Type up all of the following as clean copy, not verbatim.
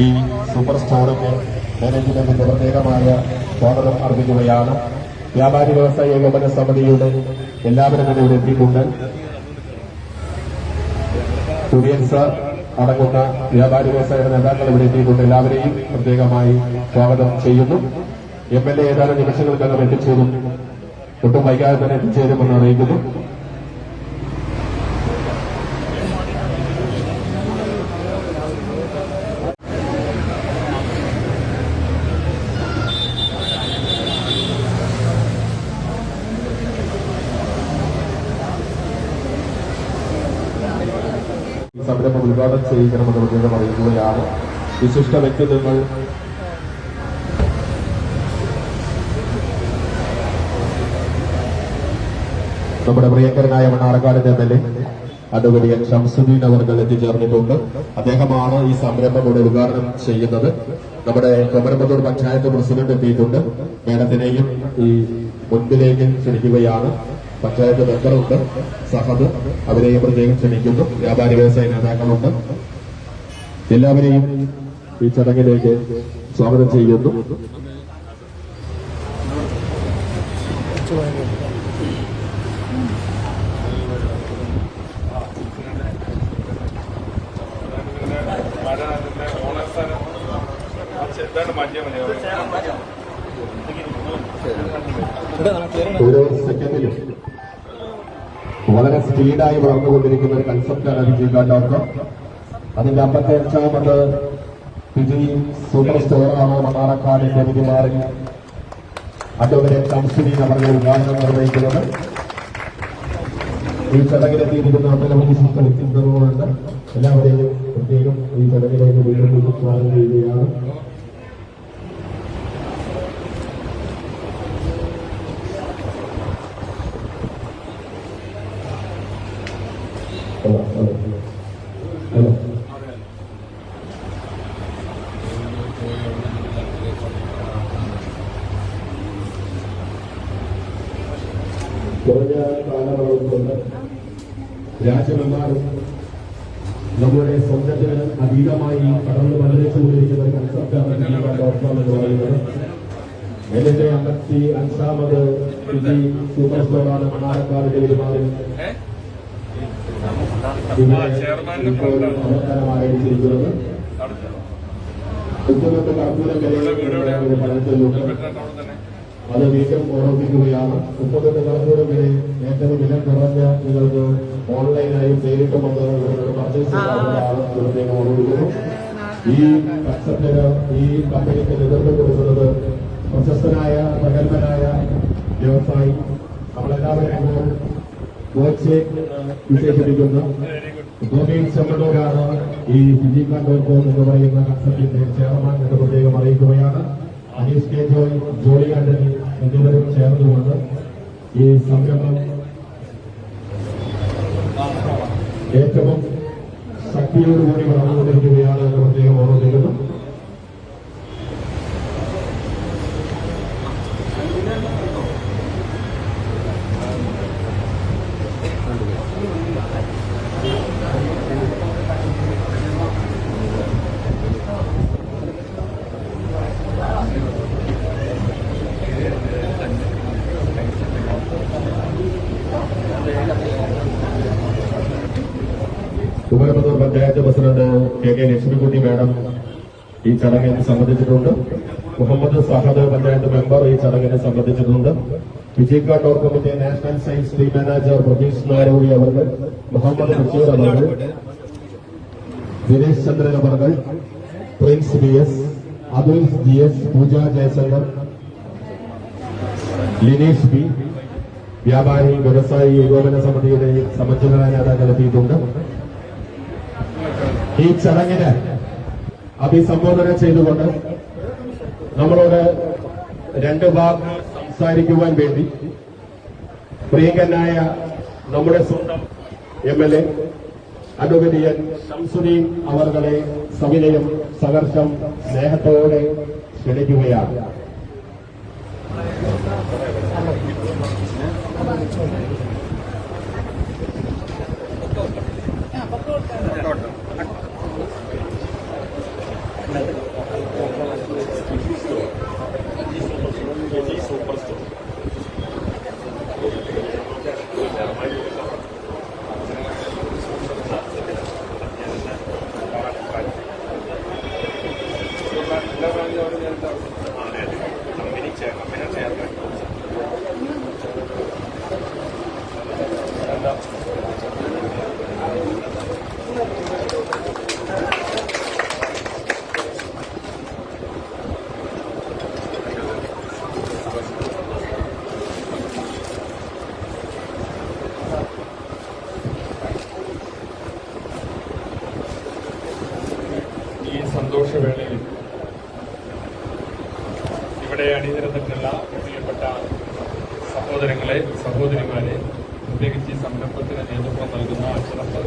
ഈ സൂപ്പർ സ്റ്റോറിന്റെ മാനേജ്മെന്റിന്റെ പ്രത്യേകമായ സ്വാഗതം അർപ്പിക്കുകയാണ്. വ്യാപാരി വ്യവസായ ഏകോപന സമിതിയുടെ എല്ലാവരും തന്നെ ഇവിടെ എത്തിയിട്ടുണ്ട്. കുര്യൻ സാർ അടങ്ങുന്ന വ്യാപാരി വ്യവസായ നേതാക്കൾ ഇവിടെ എത്തിയിട്ടുണ്ട്. എല്ലാവരെയും പ്രത്യേകമായി സ്വാഗതം ചെയ്യുന്നു. MLA ഏതാനും നിമിഷങ്ങൾക്കകം എത്തിച്ചേരും. ഒട്ടും വൈകാതെ തന്നെ എത്തിച്ചേരുമെന്ന് അറിയിക്കുന്നു. സംരംഭം ഉദ്ഘാടനം ചെയ്യിക്കണമെന്ന് പ്രത്യേകം അറിയിക്കുകയാണ്. വിശിഷ്ട വ്യക്തിത്വങ്ങൾ നമ്മുടെ പ്രിയങ്കരനായ മണ്ണാർക്കാടിന്റെ MLA അഡ്വക്കേറ്റ് ഷംസുദ്ദീൻ അവർകൾ എത്തിച്ചേർന്നിട്ടുണ്ട്. അദ്ദേഹമാണ് ഈ സംരംഭം ഇവിടെ ഉദ്ഘാടനം ചെയ്യുന്നത്. നമ്മുടെ കൊമരമ്പത്തൂർ പഞ്ചായത്ത് പ്രസിഡന്റ് എത്തിയിട്ടുണ്ട്. മേഡത്തിനെയും ഈ മുൻപിലേക്ക് ക്ഷണിക്കുകയാണ്. പഞ്ചായത്ത് മെമ്പറുണ്ട്, സഹദ്, അവരെയും പ്രത്യേകം ക്ഷണിക്കുന്നു. വ്യാപാരി വ്യവസായ നേതാക്കളുണ്ട്. എല്ലാവരെയും ഈ ചടങ്ങിലേക്ക് സ്വാഗതം ചെയ്യുന്നു. ഓരോ സെക്കൻഡിലും വളരെ സ്പീഡായി വളർന്നുകൊണ്ടിരിക്കുന്ന ഒരു കൺസെപ്റ്റാണ് വിജയ്.com. അതിന്റെ 55ാമത് വിജയ് സൂപ്പർ സ്റ്റോറാണ് മണ്ണാർക്കാടിന്റെ വിധിമാറി അഡ്വക്കേറ്റ് ഷംസുദ്ദീൻ അവരുടെ ഉദ്ഘാടനം നിർവഹിക്കുന്നത്. ഈ ചടങ്ങിലെത്തിയിരിക്കുന്ന നിരവധി വ്യക്തിത്വങ്ങളുണ്ട്. എല്ലാവരെയും പ്രത്യേകം ഈ ചടങ്ങിലേക്ക് വീണ്ടും സ്വാഗതം ചെയ്യുകയാണ്. കുറഞ്ഞ കാലയളവ് കൊണ്ട് രാജ്യമെമ്പാടും നമ്മുടെ സ്വന്തത്തിന് അതീതമായി കടന്നു പലരിച്ചുകൊണ്ടിരിക്കുന്ന ഒരു കൺസെപ്റ്റാണ് വിജയ്.com എന്ന് പറയുന്നത്. ഇതിന്റെ 55ാമത് വിജയ് സൂപ്പർ സ്റ്റോറാണ് മണ്ണാർക്കാടിന്റെ പെരുമാറി അവസാനമായിരിക്കുന്നത്. 30 കർപ്പൂരം വരെ പഴത്തിലുണ്ട്. അത് വീണ്ടും ഓർമ്മിപ്പിക്കുകയാണ്. 30 കർപ്പൂരം വരെ ഏറ്റവും വില കുറഞ്ഞ നിങ്ങൾക്ക് ഓൺലൈനായി നേരിട്ട് വന്ന് പർച്ചേസ് ചെയ്യാവുന്നതാണ് പ്രത്യേകം ഓർമ്മിപ്പിക്കുന്നു. ഈ കൺസെപ്റ്റിന് ഈ കമ്പനിക്ക് നേതൃത്വം കൊടുക്കുന്നത് പ്രശസ്തനായ പ്രഗത്ഭനായ വ്യവസായി നമ്മളെല്ലാവരും വിശേഷിപ്പിക്കുന്ന ഗോവിന്ദ് ചെമ്മണ്ണൂരാണ് ഈ വിജയ്.com എന്ന് പറയുന്ന കൺസെപ്റ്റിന്റെ ചെയർമാൻ എന്ന് പ്രത്യേകം അറിയിക്കുകയാണ്. അനീഷ് കെ ജോളി ആന്റണി എന്നിവരും ചേർന്നുകൊണ്ട് ഈ സംരംഭം ഏറ്റവും ശക്തിയോടുകൂടി വളർന്നുകൊണ്ടിരിക്കുകയാണ് എന്ന് പ്രത്യേകം ഓർമ്മിപ്പിക്കുന്നു. Kumaramputhur panchayat president KK Lakshmikutty madam ഈ ചടങ്ങിനെ സംബന്ധിച്ചിട്ടുണ്ട്. മുഹമ്മദ് സഹദ് പഞ്ചായത്ത് മെമ്പർ ഈ ചടങ്ങിനെ സംബന്ധിച്ചിട്ടുണ്ട്. വിജയ്.comന്റെ national science team manager Pratheesh Naroli അവർ, മുഹമ്മദ് ബഷീർ അവർ, ദിനേശ് ചന്ദ്രൻ അവർ, Prince BS, Athul GS, Pooja Jayashankar, Linesh B, വ്യാപാരി വ്യവസായി ഏകോപന സമിതിയുടെ സമുന്നതരായ നേതാക്കൾ എത്തിയിട്ടുണ്ട്. ഈ ചടങ്ങിന് അഭിസംബോധന ചെയ്തുകൊണ്ട് നമ്മളോട് 2 വാക്ക് സംസാരിക്കുവാൻ വേണ്ടി പ്രിയങ്കനായ നമ്മുടെ സ്വന്തം MLA അഡ്വക്കേറ്റ് ഷംസുദ്ദീൻ അവർകളെ സവിനയം സഹർഷം സ്നേഹത്തോടെ ക്ഷണിക്കുകയാണ്. സുഹൃത്തുക്കളെ, സഹോദരിമാരെ, പ്രത്യേകിച്ച് ഈ സംരംഭത്തിന് നേതൃത്വം നൽകുന്ന അഷ്റഫ്,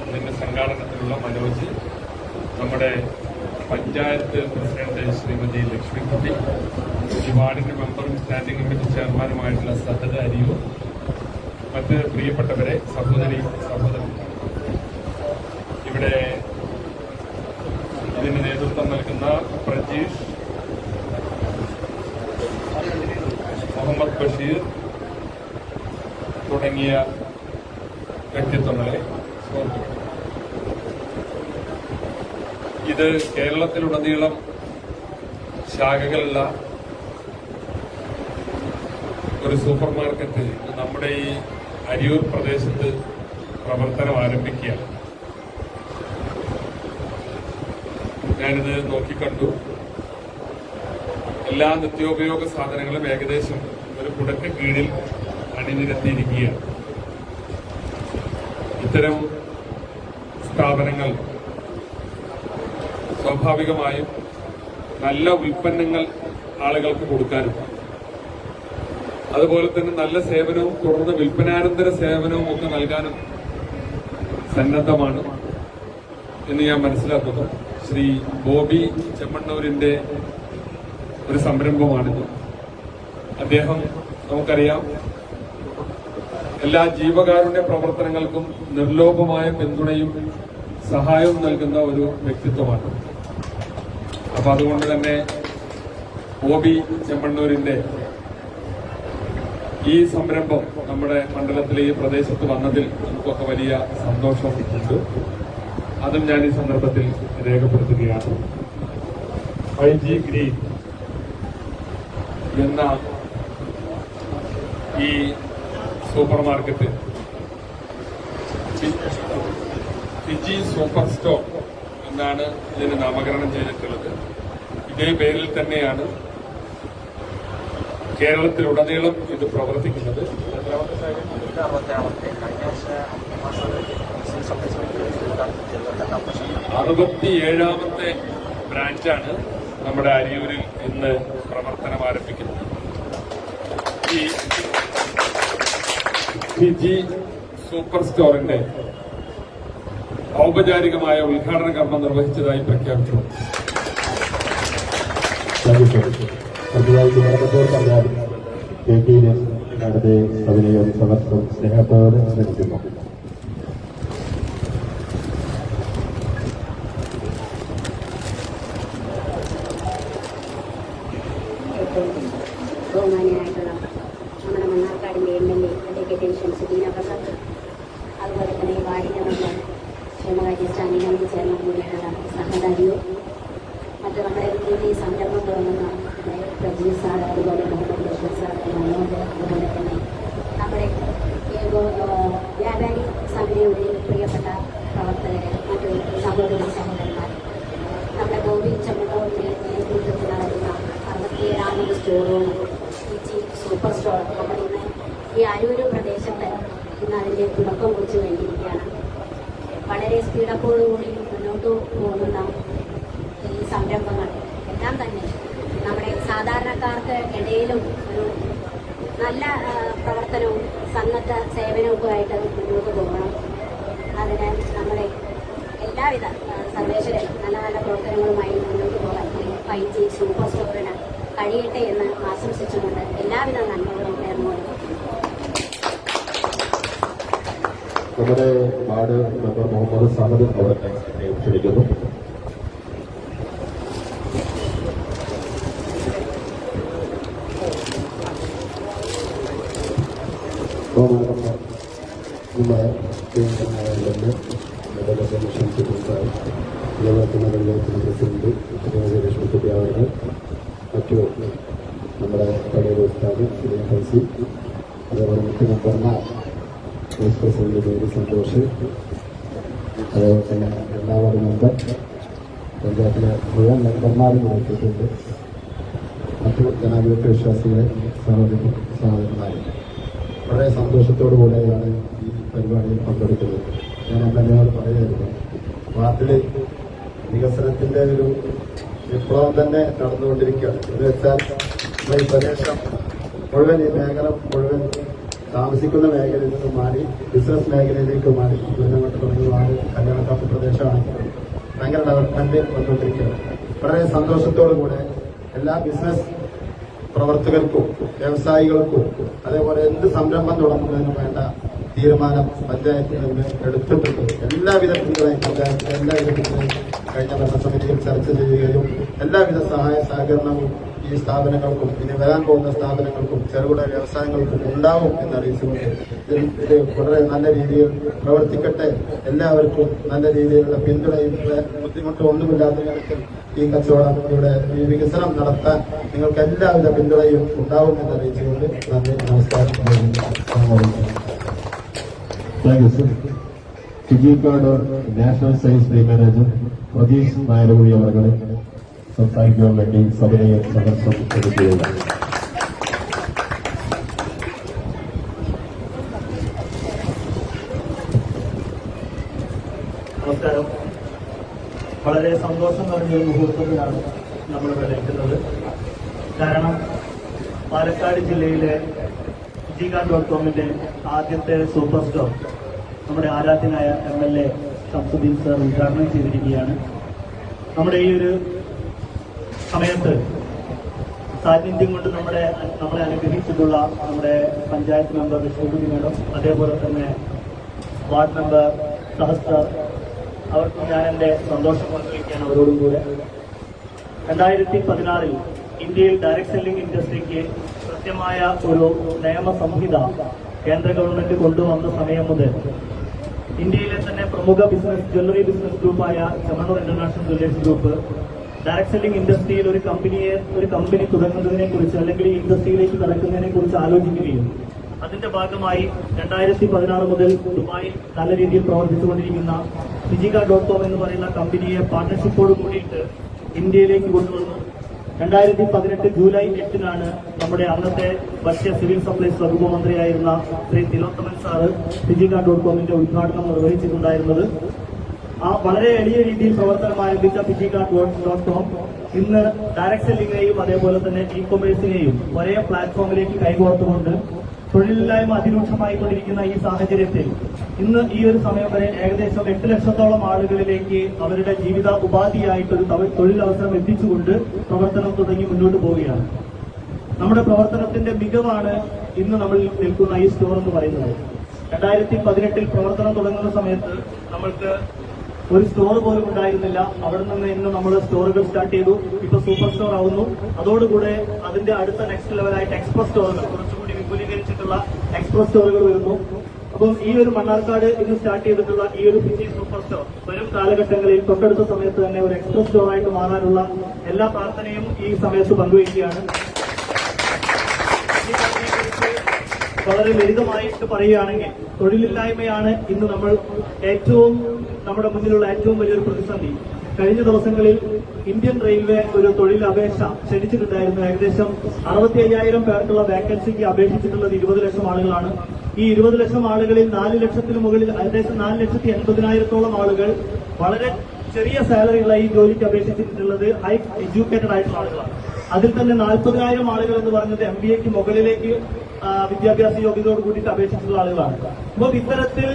ഇതിന്റെ സംഘാടനത്തിലുള്ള മനോജ്, നമ്മുടെ പഞ്ചായത്ത് പ്രസിഡന്റ് ശ്രീമതി ലക്ഷ്മിക്കുട്ടി, ഈ വാർഡിന്റെ മെമ്പറും സ്റ്റാൻഡിംഗ് കമ്മിറ്റി ചെയർമാനുമായിട്ടുള്ള സഹദ അരിയൂർ, മറ്റ് പ്രിയപ്പെട്ടവരെ, സഹോദരൻ, ഇവിടെ ഇതിന് നേതൃത്വം നൽകുന്ന പ്രജീഷ്, മുഹമ്മദ് ബഷീർ തുടങ്ങിയ വ്യക്തിത്വങ്ങളെ, ഇത് കേരളത്തിലുടനീളം ശാഖകളുള്ള ഒരു സൂപ്പർ മാർക്കറ്റ് നമ്മുടെ ഈ അരിയൂർ പ്രദേശത്ത് പ്രവർത്തനം ആരംഭിക്കുകയാണ്. ഞാനിത് നോക്കിക്കണ്ടു. എല്ലാ നിത്യോപയോഗ സാധനങ്ങളും ഏകദേശം ഒരു കുടക്ക് കീഴിൽ അണിനിരത്തിയിരിക്കുകയാണ്. ഇത്തരം സ്ഥാപനങ്ങൾ സ്വാഭാവികമായും നല്ല ഉൽപ്പന്നങ്ങൾ ആളുകൾക്ക് കൊടുക്കാനും അതുപോലെ തന്നെ നല്ല സേവനവും തുടർന്ന് വിൽപ്പനാനന്തര സേവനവും ഒക്കെ നൽകാനും സന്നദ്ധമാണ് എന്ന് ഞാൻ മനസ്സിലാക്കുന്നു. ശ്രീ ബോബി ചെമ്മണ്ണൂരിന്റെ ഒരു സംരംഭമാണിത്. അദ്ദേഹം നമുക്കറിയാം എല്ലാ ജീവകാരുണ്യ പ്രവർത്തനങ്ങൾക്കും നിർലോഭമായ പിന്തുണയും സഹായവും നൽകുന്ന ഒരു വ്യക്തിത്വമാണ്. അപ്പൊ അതുകൊണ്ട് തന്നെ ബോബി ചെമ്മണ്ണൂരിന്റെ ഈ സംരംഭം നമ്മുടെ മണ്ഡലത്തിലെ ഈ പ്രദേശത്ത് വന്നതിൽ നമുക്കൊക്കെ വലിയ സന്തോഷമുണ്ട്. അതും ഞാൻ ഈ സന്ദർഭത്തിൽ രേഖപ്പെടുത്തുകയാണ്. IG ഗ്രീൻ എന്ന ഈ super market Fiji super store എന്നാണ് ഇതിന് നാമകരണം ചെയ്തിട്ടുള്ളത്. ഇതേ പേരിൽ തന്നെയാണ് കേരളത്തിലുടനീളം ഇത് പ്രവർത്തിക്കുന്നത്. 67ാമത്തെ ബ്രാഞ്ചാണ് നമ്മുടെ അരിയൂരിൽ ഇന്ന് പ്രവർത്തനം ആരംഭിക്കുന്നത്. ഈ ഫിജി സൂപ്പർ സ്റ്റോറിന്റെ ഔപചാരികമായ ഉദ്ഘാടന കർമ്മം നിർവഹിച്ചതായി പ്രഖ്യാപിച്ചു. നടത്തെ സവിനയം സമർത്ഥം സ്നേഹത്തോടെ ശ്രമിക്കുന്നു. ബഹുമാന്യനായിട്ടുള്ള നമ്മുടെ മണ്ണാർക്കാടിന്റെ MLA അഡ്വക്കേറ്റ് ഷംസുദ്ദീൻ പ്രസാദ്, അതുപോലെ തന്നെ വാർഡിന്റെ മെമ്പർ ക്ഷേമകാര്യ സ്റ്റാൻഡിംഗ് കമ്മിറ്റി ചെയർമാൻ കൂടിയായിട്ടുള്ള സഹദ അരിയൂർ, മറ്റ് നമ്മുടെ ഈ സംരംഭം തുടങ്ങുന്ന പ്രജീഷ് സാർ, അതുപോലെ മുഹമ്മദ് ബഷീർ സാർ, മനോജ്, അതുപോലെ തന്നെ നമ്മുടെ വ്യാപാരി സമിതിയുടെ പ്രിയപ്പെട്ട പ്രവർത്തകരെ, മറ്റു സഹോദരന്മാർ, നമ്മുടെ ബോബി ചെമ്മണ്ണൂരിന്റെ നേതൃത്വത്തിൽ നടക്കുന്ന 67ാമത് സ്റ്റോറും ഫിജി സൂപ്പർ സ്റ്റോർ നമ്മൾ ഇന്ന് ഈ അരൂര് പ്രദേശത്ത് ഇന്ന് അതിന്റെ തുടക്കം കുറിച്ച് വേണ്ടിയിരിക്കുകയാണ്. വളരെ സ്പീഡപ്പോടുകൂടി മുന്നോട്ട് പോകുന്ന ഈ സംരംഭങ്ങൾ എല്ലാം തന്നെ നമ്മുടെ സാധാരണക്കാർക്ക് ഇടയിലും ഒരു നല്ല പ്രവർത്തനവും സന്നദ്ധ സേവനവുമായിട്ട് മുന്നോട്ട് പോകണം. അതിനാൽ നമ്മുടെ എല്ലാവിധ സർവേശ്വരൻ നല്ല നല്ല പ്രവർത്തനങ്ങളുമായി മുന്നോട്ട് പോകാൻ IG സൂപ്പർ സ്റ്റോറിന് കഴിയട്ടെ എന്ന് ആശംസിച്ചുകൊണ്ട് എല്ലാവിധ നന്മകളും നേർന്നുകൊള്ളുന്നു. നമ്മുടെ വാർഡ് മെമ്പർ മുഹമ്മദ് സാഹദ് അവരെ ക്ഷണിക്കുന്നു. ലക്ഷ്മിക്കുട്ടി അവർക്ക്, മറ്റു നമ്മുടെ പഴയ ഉസ്താദ് ഫൈസി, അതേപോലെ മറ്റു മെമ്പർമാർ, വൈസ് പ്രസിഡന്റ് പേര് സന്തോഷ്, അതേപോലെ തന്നെ രണ്ടാം വാർഡ് മെമ്പർ, പഞ്ചായത്തിലെ മുഴുവൻ മെമ്പർമാരും ആക്കിയിട്ടുണ്ട്. മറ്റു ജനാധിപത്യ വിശ്വാസികളെ, സഹോദരന്മാരെ, വളരെ സന്തോഷത്തോടു കൂടെയാണ് ഈ പരിപാടിയിൽ പങ്കെടുക്കുന്നത്. ഞാൻ എന്നോട് പറയുമായിരുന്നു, വാർഡിൽ വികസനത്തിന്റെ ഒരു വിപ്ലവം തന്നെ നടന്നുകൊണ്ടിരിക്കുകയാണ്. എന്ന് വെച്ചാൽ ഈ പ്രദേശം മുഴുവൻ ഈ മേഖല മുഴുവൻ താമസിക്കുന്ന മേഖലയിൽ നിന്ന് മാറി ബിസിനസ് മേഖലയിലേക്ക് മാറി ദുരിതമട്ട് തുടങ്ങിയ കല്യാണക്കാപ്പ് പ്രദേശമാണ് ഭയങ്കര ഡെവലപ്മെന്റ് വന്നുകൊണ്ടിരിക്കുന്നത്. വളരെ സന്തോഷത്തോടുകൂടെ എല്ലാ ബിസിനസ് പ്രവർത്തകർക്കും വ്യവസായികൾക്കും അതേപോലെ എന്ത് സംരംഭം തുടങ്ങുന്നതിനും വേണ്ട തീരുമാനം പഞ്ചായത്തിൽ നിന്ന് എടുത്തിട്ടുണ്ട്. എല്ലാവിധ പിന്തുണയും പഞ്ചായത്തിലെ എല്ലാവിധ പിന്തുണയും കഴിഞ്ഞ ഭരണസമിതിയിൽ ചർച്ച ചെയ്യുകയും എല്ലാവിധ സഹായ സഹകരണവും ഈ സ്ഥാപനങ്ങൾക്കും ഇനി വരാൻ പോകുന്ന സ്ഥാപനങ്ങൾക്കും ചെറുകിട വ്യവസായങ്ങൾക്കും ഉണ്ടാവും എന്നറിയിച്ചുകൊണ്ട് ഇത് വളരെ നല്ല രീതിയിൽ പ്രവർത്തിക്കട്ടെ. എല്ലാവർക്കും നല്ല രീതിയിലുള്ള പിന്തുണയും ബുദ്ധിമുട്ടും ഒന്നുമില്ലാത്ത തരത്തിൽ ഈ കച്ചവടം ഇവിടെ ഈ വികസനം നടത്താൻ നിങ്ങൾക്ക് എല്ലാവിധ പിന്തുണയും ഉണ്ടാവും എന്നറിയിച്ചുകൊണ്ട് നന്ദി, നമസ്കാരം. Thank you sir. ഫിജിക്കാട് national science day manager Pratheesh Nayarakudi അവരുടെ സംസാരിക്കുവാൻ വേണ്ടി സഭയെ സന്ദർശനം എടുക്കുകയാണ്. നമസ്കാരം. വളരെ സന്തോഷം നിറഞ്ഞ ഒരു മുഹൂർത്തത്തിലാണ് നമ്മളിവിടെ നിൽക്കുന്നത്. കാരണം പാലക്കാട് ജില്ലയിലെ ഫിജിക്കാട്.കോമിന്റെ ആദ്യത്തെ സൂപ്പർ സ്റ്റോർ നമ്മുടെ ആരാധ്യനായ MLA ഷംസുദ്ദീൻ സർ ഉദ്ഘാടനം ചെയ്തിരിക്കുകയാണ്. നമ്മുടെ ഈ ഒരു സമയത്ത് സാന്നിധ്യം കൊണ്ട് നമ്മളെ അനുഗ്രഹിച്ചിട്ടുള്ള നമ്മുടെ പഞ്ചായത്ത് മെമ്പർ വിഷ്ണുകുടി മേഡം, അതേപോലെ തന്നെ വാർഡ് മെമ്പർ സഹസ്ര, അവർക്കും ഞാൻ എന്റെ സന്തോഷം പങ്കുവയ്ക്കാൻ അവരോടും കൂടെ. 2016 ഇന്ത്യയിൽ ഡയറക്ട് സെല്ലിംഗ് ഇൻഡസ്ട്രിക്ക് കൃത്യമായ ഒരു നിയമസംഹിത കേന്ദ്ര ഗവൺമെന്റ് കൊണ്ടുവന്ന സമയം മുതൽ ഇന്ത്യയിലെ തന്നെ പ്രമുഖ ജ്വല്ലറി ബിസിനസ് ഗ്രൂപ്പായ Chemmanur international jewellers group direct selling ഇൻഡസ്ട്രിയിൽ ഒരു കമ്പനി തുടങ്ങുന്നതിനെ കുറിച്ച് അല്ലെങ്കിൽ ഈ ഇൻഡസ്ട്രിയിലേക്ക് കടക്കുന്നതിനെ കുറിച്ച് ആലോചിക്കുകയും അതിന്റെ ഭാഗമായി 2016 മുതൽ ദുബായിൽ നല്ല രീതിയിൽ പ്രവർത്തിച്ചുകൊണ്ടിരിക്കുന്ന ഫിജിക്കാട്.കോം എന്ന് പറയുന്ന കമ്പനിയെ പാർട്ണർഷിപ്പോട് കൂടിയിട്ട് ഇന്ത്യയിലേക്ക് കൊണ്ടുവന്നു. 2018 ജൂലൈ 8-നാണ് നമ്മുടെ അന്നത്തെ ഭക്ഷ്യ സിവിൽ സപ്ലൈസ് വകുപ്പ് മന്ത്രിയായിരുന്ന ശ്രീ തിലോത്തമൻ സാറ് ഫിജിക്കാട്.കോമിന്റെ ഉദ്ഘാടനം നിർവഹിച്ചിട്ടുണ്ടായിരുന്നത്. ആ വളരെ എളിയ രീതിയിൽ പ്രവർത്തനം ആരംഭിച്ച ഫിജിക്കാട്.കോം ഇന്ന് ഡയറക്ട് സെല്ലിംഗിനെയും അതേപോലെ തന്നെ ഇ കൊമേഴ്സിനെയും ഒരേ പ്ലാറ്റ്ഫോമിലേക്ക് കൈകോർത്തുകൊണ്ട് തൊഴിലില്ലായ്മ അതിരൂക്ഷമായിക്കൊണ്ടിരിക്കുന്ന ഈ സാഹചര്യത്തിൽ ഇന്ന് ഈ ഒരു സമയം വരെ ഏകദേശം 8 ലക്ഷത്തോളം ആളുകളിലേക്ക് അവരുടെ ജീവിത ഉപാധിയായിട്ടൊരു തൊഴിലവസരം എത്തിച്ചുകൊണ്ട് പ്രവർത്തനം തുടങ്ങി മുന്നോട്ട് പോവുകയാണ്. നമ്മുടെ പ്രവർത്തനത്തിന്റെ മികവാണ് ഇന്ന് നമ്മൾ നിൽക്കുന്ന ഈ സ്റ്റോർ എന്ന് പറയുന്നത്. 2018 പ്രവർത്തനം തുടങ്ങുന്ന സമയത്ത് നമ്മൾക്ക് ഒരു സ്റ്റോർ പോലും ഉണ്ടായിരുന്നില്ല. അവിടെ നിന്ന് ഇന്ന് നമ്മൾ സ്റ്റോറുകൾ സ്റ്റാർട്ട് ചെയ്തു. ഇപ്പൊ സൂപ്പർ സ്റ്റോർ ആവുന്നു. അതോടുകൂടെ അതിന്റെ അടുത്ത നെക്സ്റ്റ് ലെവലായിട്ട് എക്സ്പ്രസ് സ്റ്റോറുകൾ, കുറച്ചുകൂടി വിപുലീകരിച്ചിട്ടുള്ള എക്സ്പ്രസ് സ്റ്റോറുകൾ വരുന്നു. അപ്പം ഈ ഒരു മണ്ണാർക്കാട് ഇന്ന് സ്റ്റാർട്ട് ചെയ്തിട്ടുള്ള ഈ ഒരു ഫിജി സൂപ്പർ സ്റ്റോർ വരും കാലഘട്ടങ്ങളിൽ തൊട്ടടുത്ത സമയത്ത് തന്നെ ഒരു എക്സ്പ്രസ് സ്റ്റോറായിട്ട് മാറാനുള്ള എല്ലാ പ്രാർത്ഥനയും ഈ സമയത്ത് പങ്കുവയ്ക്കുകയാണ്. വളരെ ലളിതമായിട്ട് പറയുകയാണെങ്കിൽ തൊഴിലില്ലായ്മയാണ് ഇന്ന് നമ്മുടെ മുന്നിലുള്ള ഏറ്റവും വലിയൊരു പ്രതിസന്ധി. കഴിഞ്ഞ ദിവസങ്ങളിൽ ഇന്ത്യൻ റെയിൽവേ ഒരു തൊഴിൽ അപേക്ഷ ക്ഷണിച്ചിട്ടുണ്ടായിരുന്നു. ഏകദേശം 65,000 പേർക്കുള്ള വേക്കൻസിക്ക് അപേക്ഷിച്ചിട്ടുള്ളത് 20 ലക്ഷം ആളുകളാണ്. ഈ 20 ലക്ഷം ആളുകളിൽ 4 ലക്ഷത്തിന് മുകളിൽ ഏകദേശം 4,80,000-ഓളം ആളുകൾ വളരെ ചെറിയ സാലറിയുള്ള ഈ ജോലിക്ക് അപേക്ഷിച്ചിട്ടുള്ളത് ഹൈ എഡ്യൂക്കേറ്റഡ് ആയിട്ടുള്ള ആളുകളാണ്. അതിൽ തന്നെ 40,000 ആളുകൾ എന്ന് പറഞ്ഞത് MBAക്ക് മുകളിലേക്ക് വിദ്യാഭ്യാസ യോഗ്യതയോട് കൂടിയിട്ട് അപേക്ഷിച്ചിട്ടുള്ള ആളുകളാണ്. അപ്പോൾ ഇത്തരത്തിൽ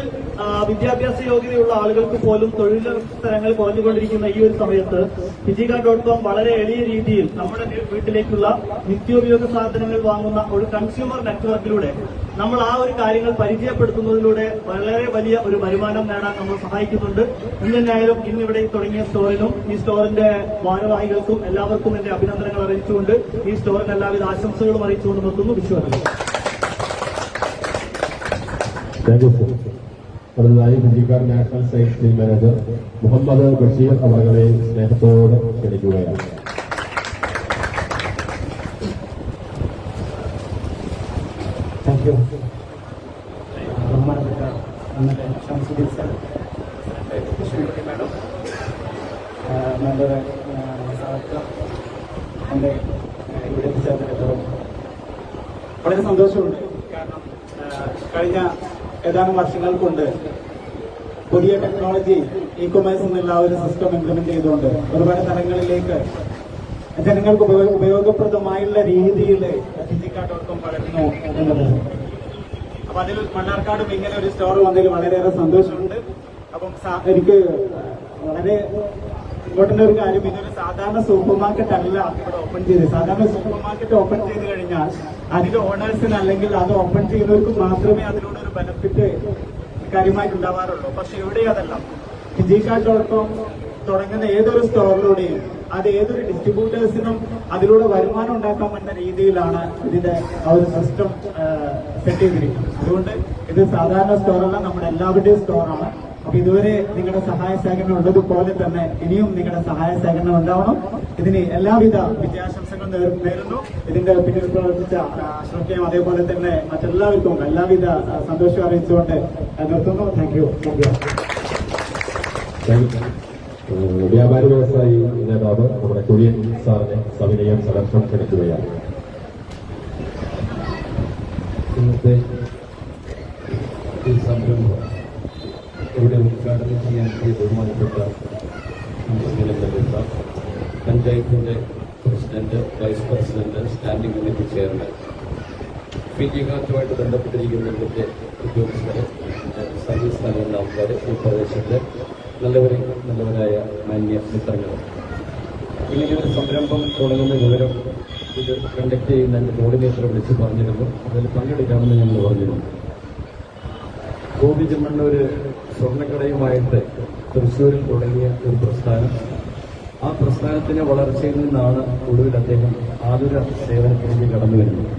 വിദ്യാഭ്യാസ യോഗ്യതയുള്ള ആളുകൾക്ക് പോലും തൊഴിലവസരങ്ങൾ കുറഞ്ഞുകൊണ്ടിരിക്കുന്ന ഈ ഒരു സമയത്ത് ഫിജിക്കാട്.കോം വളരെ എളിയ രീതിയിൽ നമ്മുടെ വീട്ടിലേക്കുള്ള നിത്യോപയോഗ സാധനങ്ങൾ വാങ്ങുന്ന ഒരു കൺസ്യൂമർ നെറ്റ്വർക്കിലൂടെ നമ്മൾ ആ ഒരു കാര്യങ്ങൾ പരിചയപ്പെടുത്തുന്നതിലൂടെ വളരെ വലിയ ഒരു വരുമാനം നേടാൻ നമ്മൾ സഹായിക്കുന്നുണ്ട്. എന്തെന്നായാലും ഇന്നിവിടെ തുടങ്ങിയ സ്റ്റോറിനും ഈ സ്റ്റോറിന്റെ ഭാരവാഹികൾക്കും എല്ലാവർക്കും എന്റെ അഭിനന്ദനങ്ങൾ അറിയിച്ചുകൊണ്ട് ഈ സ്റ്റോറിന് എല്ലാവിധ ആശംസകളും അറിയിച്ചുകൊണ്ട് നിർത്തുന്നു. വിശ്വാസം. Thank you sir. അടുത്തതായി Fijikart national science day manager Muhammad Basheer അവരെ സ്നേഹത്തോടെ ക്ഷണിക്കുകയാണ്. Thank you. ബഹുമാനപ്പെട്ട നമ്മുടെ ഷംസുദ്ദീൻ സർ, മാഡം, മെമ്പർ എന്റെ ഇവിടെ എത്തിച്ചേർന്നിട്ടുള്ളത് വളരെ സന്തോഷമുണ്ട്. കാരണം കഴിഞ്ഞ ഏതാനും വർഷങ്ങൾ കൊണ്ട് പുതിയ ടെക്നോളജി ഇ കൊമേഴ്സ് എന്നുള്ള ഒരു സിസ്റ്റം ഇംപ്ലിമെന്റ് ചെയ്തുകൊണ്ട് ഒരുപാട് തലങ്ങളിലേക്ക് ജനങ്ങൾക്ക് ഉപയോഗപ്രദമായുള്ള രീതിയിൽ ഫിജിക്കാട്.കോം വളരെ സാധിക്കുന്നു എന്നത്. അപ്പൊ അതിൽ മണ്ണാർക്കാടും ഇങ്ങനെ ഒരു സ്റ്റോർ വന്നതിൽ വളരെയേറെ സന്തോഷമുണ്ട്. അപ്പം എനിക്ക് വളരെ ഇമ്പോർട്ടന്റ് ഒരു കാര്യം, ഇതൊരു സാധാരണ സൂപ്പർ മാർക്കറ്റ് അല്ല ഇവിടെ ഓപ്പൺ ചെയ്ത്. സാധാരണ സൂപ്പർ മാർക്കറ്റ് ഓപ്പൺ ചെയ്ത് കഴിഞ്ഞാൽ അതിന്റെ ഓണേഴ്സിന് അല്ലെങ്കിൽ അത് ഓപ്പൺ ചെയ്യുന്നവർക്ക് മാത്രമേ അതിലൂടെ ഒരു ബെനിഫിറ്റ് കാര്യമായിട്ടുണ്ടാവാറുള്ളൂ. പക്ഷെ ഇവിടെ അതല്ല. ഫിജിക്കാർഡ്.com തുടങ്ങുന്ന ഏതൊരു സ്റ്റോറിലൂടെയും അത് ഏതൊരു ഡിസ്ട്രിബ്യൂട്ടേഴ്സിനും അതിലൂടെ വരുമാനം ഉണ്ടാക്കാമെന്ന രീതിയിലാണ് ഇതിന്റെ ആ ഒരു സിസ്റ്റം സെറ്റ് ചെയ്തിരിക്കുന്നത്. അതുകൊണ്ട് ഇത് സാധാരണ സ്റ്റോറല്ല, നമ്മുടെ എല്ലാവരുടെയും സ്റ്റോറാണ്. അപ്പൊ ഇതുവരെ നിങ്ങളുടെ സഹായ സഹകരണം ഉള്ളതുപോലെ തന്നെ ഇനിയും നിങ്ങളുടെ സഹായ സഹകരണം ഉണ്ടാവണം. ഇതിന് എല്ലാവിധ വിജയാശംസകളും നേരുന്നു. ഇതിന്റെ പിന്നിൽ പ്രവർത്തിച്ച അഷ്റഫിയും അതേപോലെ തന്നെ മറ്റെല്ലാവർക്കും എല്ലാവിധ സന്തോഷം അറിയിച്ചുകൊണ്ട് നിർത്തുന്നു. Thank U. വ്യാപാരി വ്യവസായി നേതാവ് നമ്മുടെ കുര്യൻ സാറിനെ സവിനയം സദർശനം ക്ഷണിക്കുകയാണ്. ഇന്നത്തെ ഈ സംരംഭം ഇവിടെ ഉദ്ഘാടനം ചെയ്യാൻ ബഹുമാനപ്പെട്ട പഞ്ചായത്തിന്റെ president, vice president, standing committee chairman, ഫിജിക്കാർഡുമായിട്ട് ബന്ധപ്പെട്ടിരിക്കുന്ന ഇവിടുത്തെ ഉദ്യോഗസ്ഥരെ, സർവീസ് നൽകുന്ന ആൾക്കാർ, ഈ പ്രദേശത്തെ നല്ലവരായ മാന്യ മിത്രങ്ങൾ, ഇങ്ങനെയൊരു സംരംഭം തുടങ്ങുന്ന വിവരം ഇത് കണ്ടക്ട് ചെയ്യുന്ന എൻ്റെ കോർഡിനേറ്ററെ വിളിച്ച് പറഞ്ഞിരുന്നു. അതിൽ പങ്കെടുക്കാമെന്ന് ഞങ്ങൾ പറഞ്ഞിരുന്നു. ഗോപി ചെമ്മണ്ണൂർ സ്വർണ്ണക്കടയുമായിട്ട് തൃശ്ശൂരിൽ തുടങ്ങിയ ഒരു പ്രസ്ഥാനം, ആ പ്രസ്ഥാനത്തിന്റെ വളർച്ചയിൽ നിന്നാണ് ഒടുവിൽ അദ്ദേഹം ആതുര സേവനത്തിലേക്ക് കടന്നു വരുന്നത്.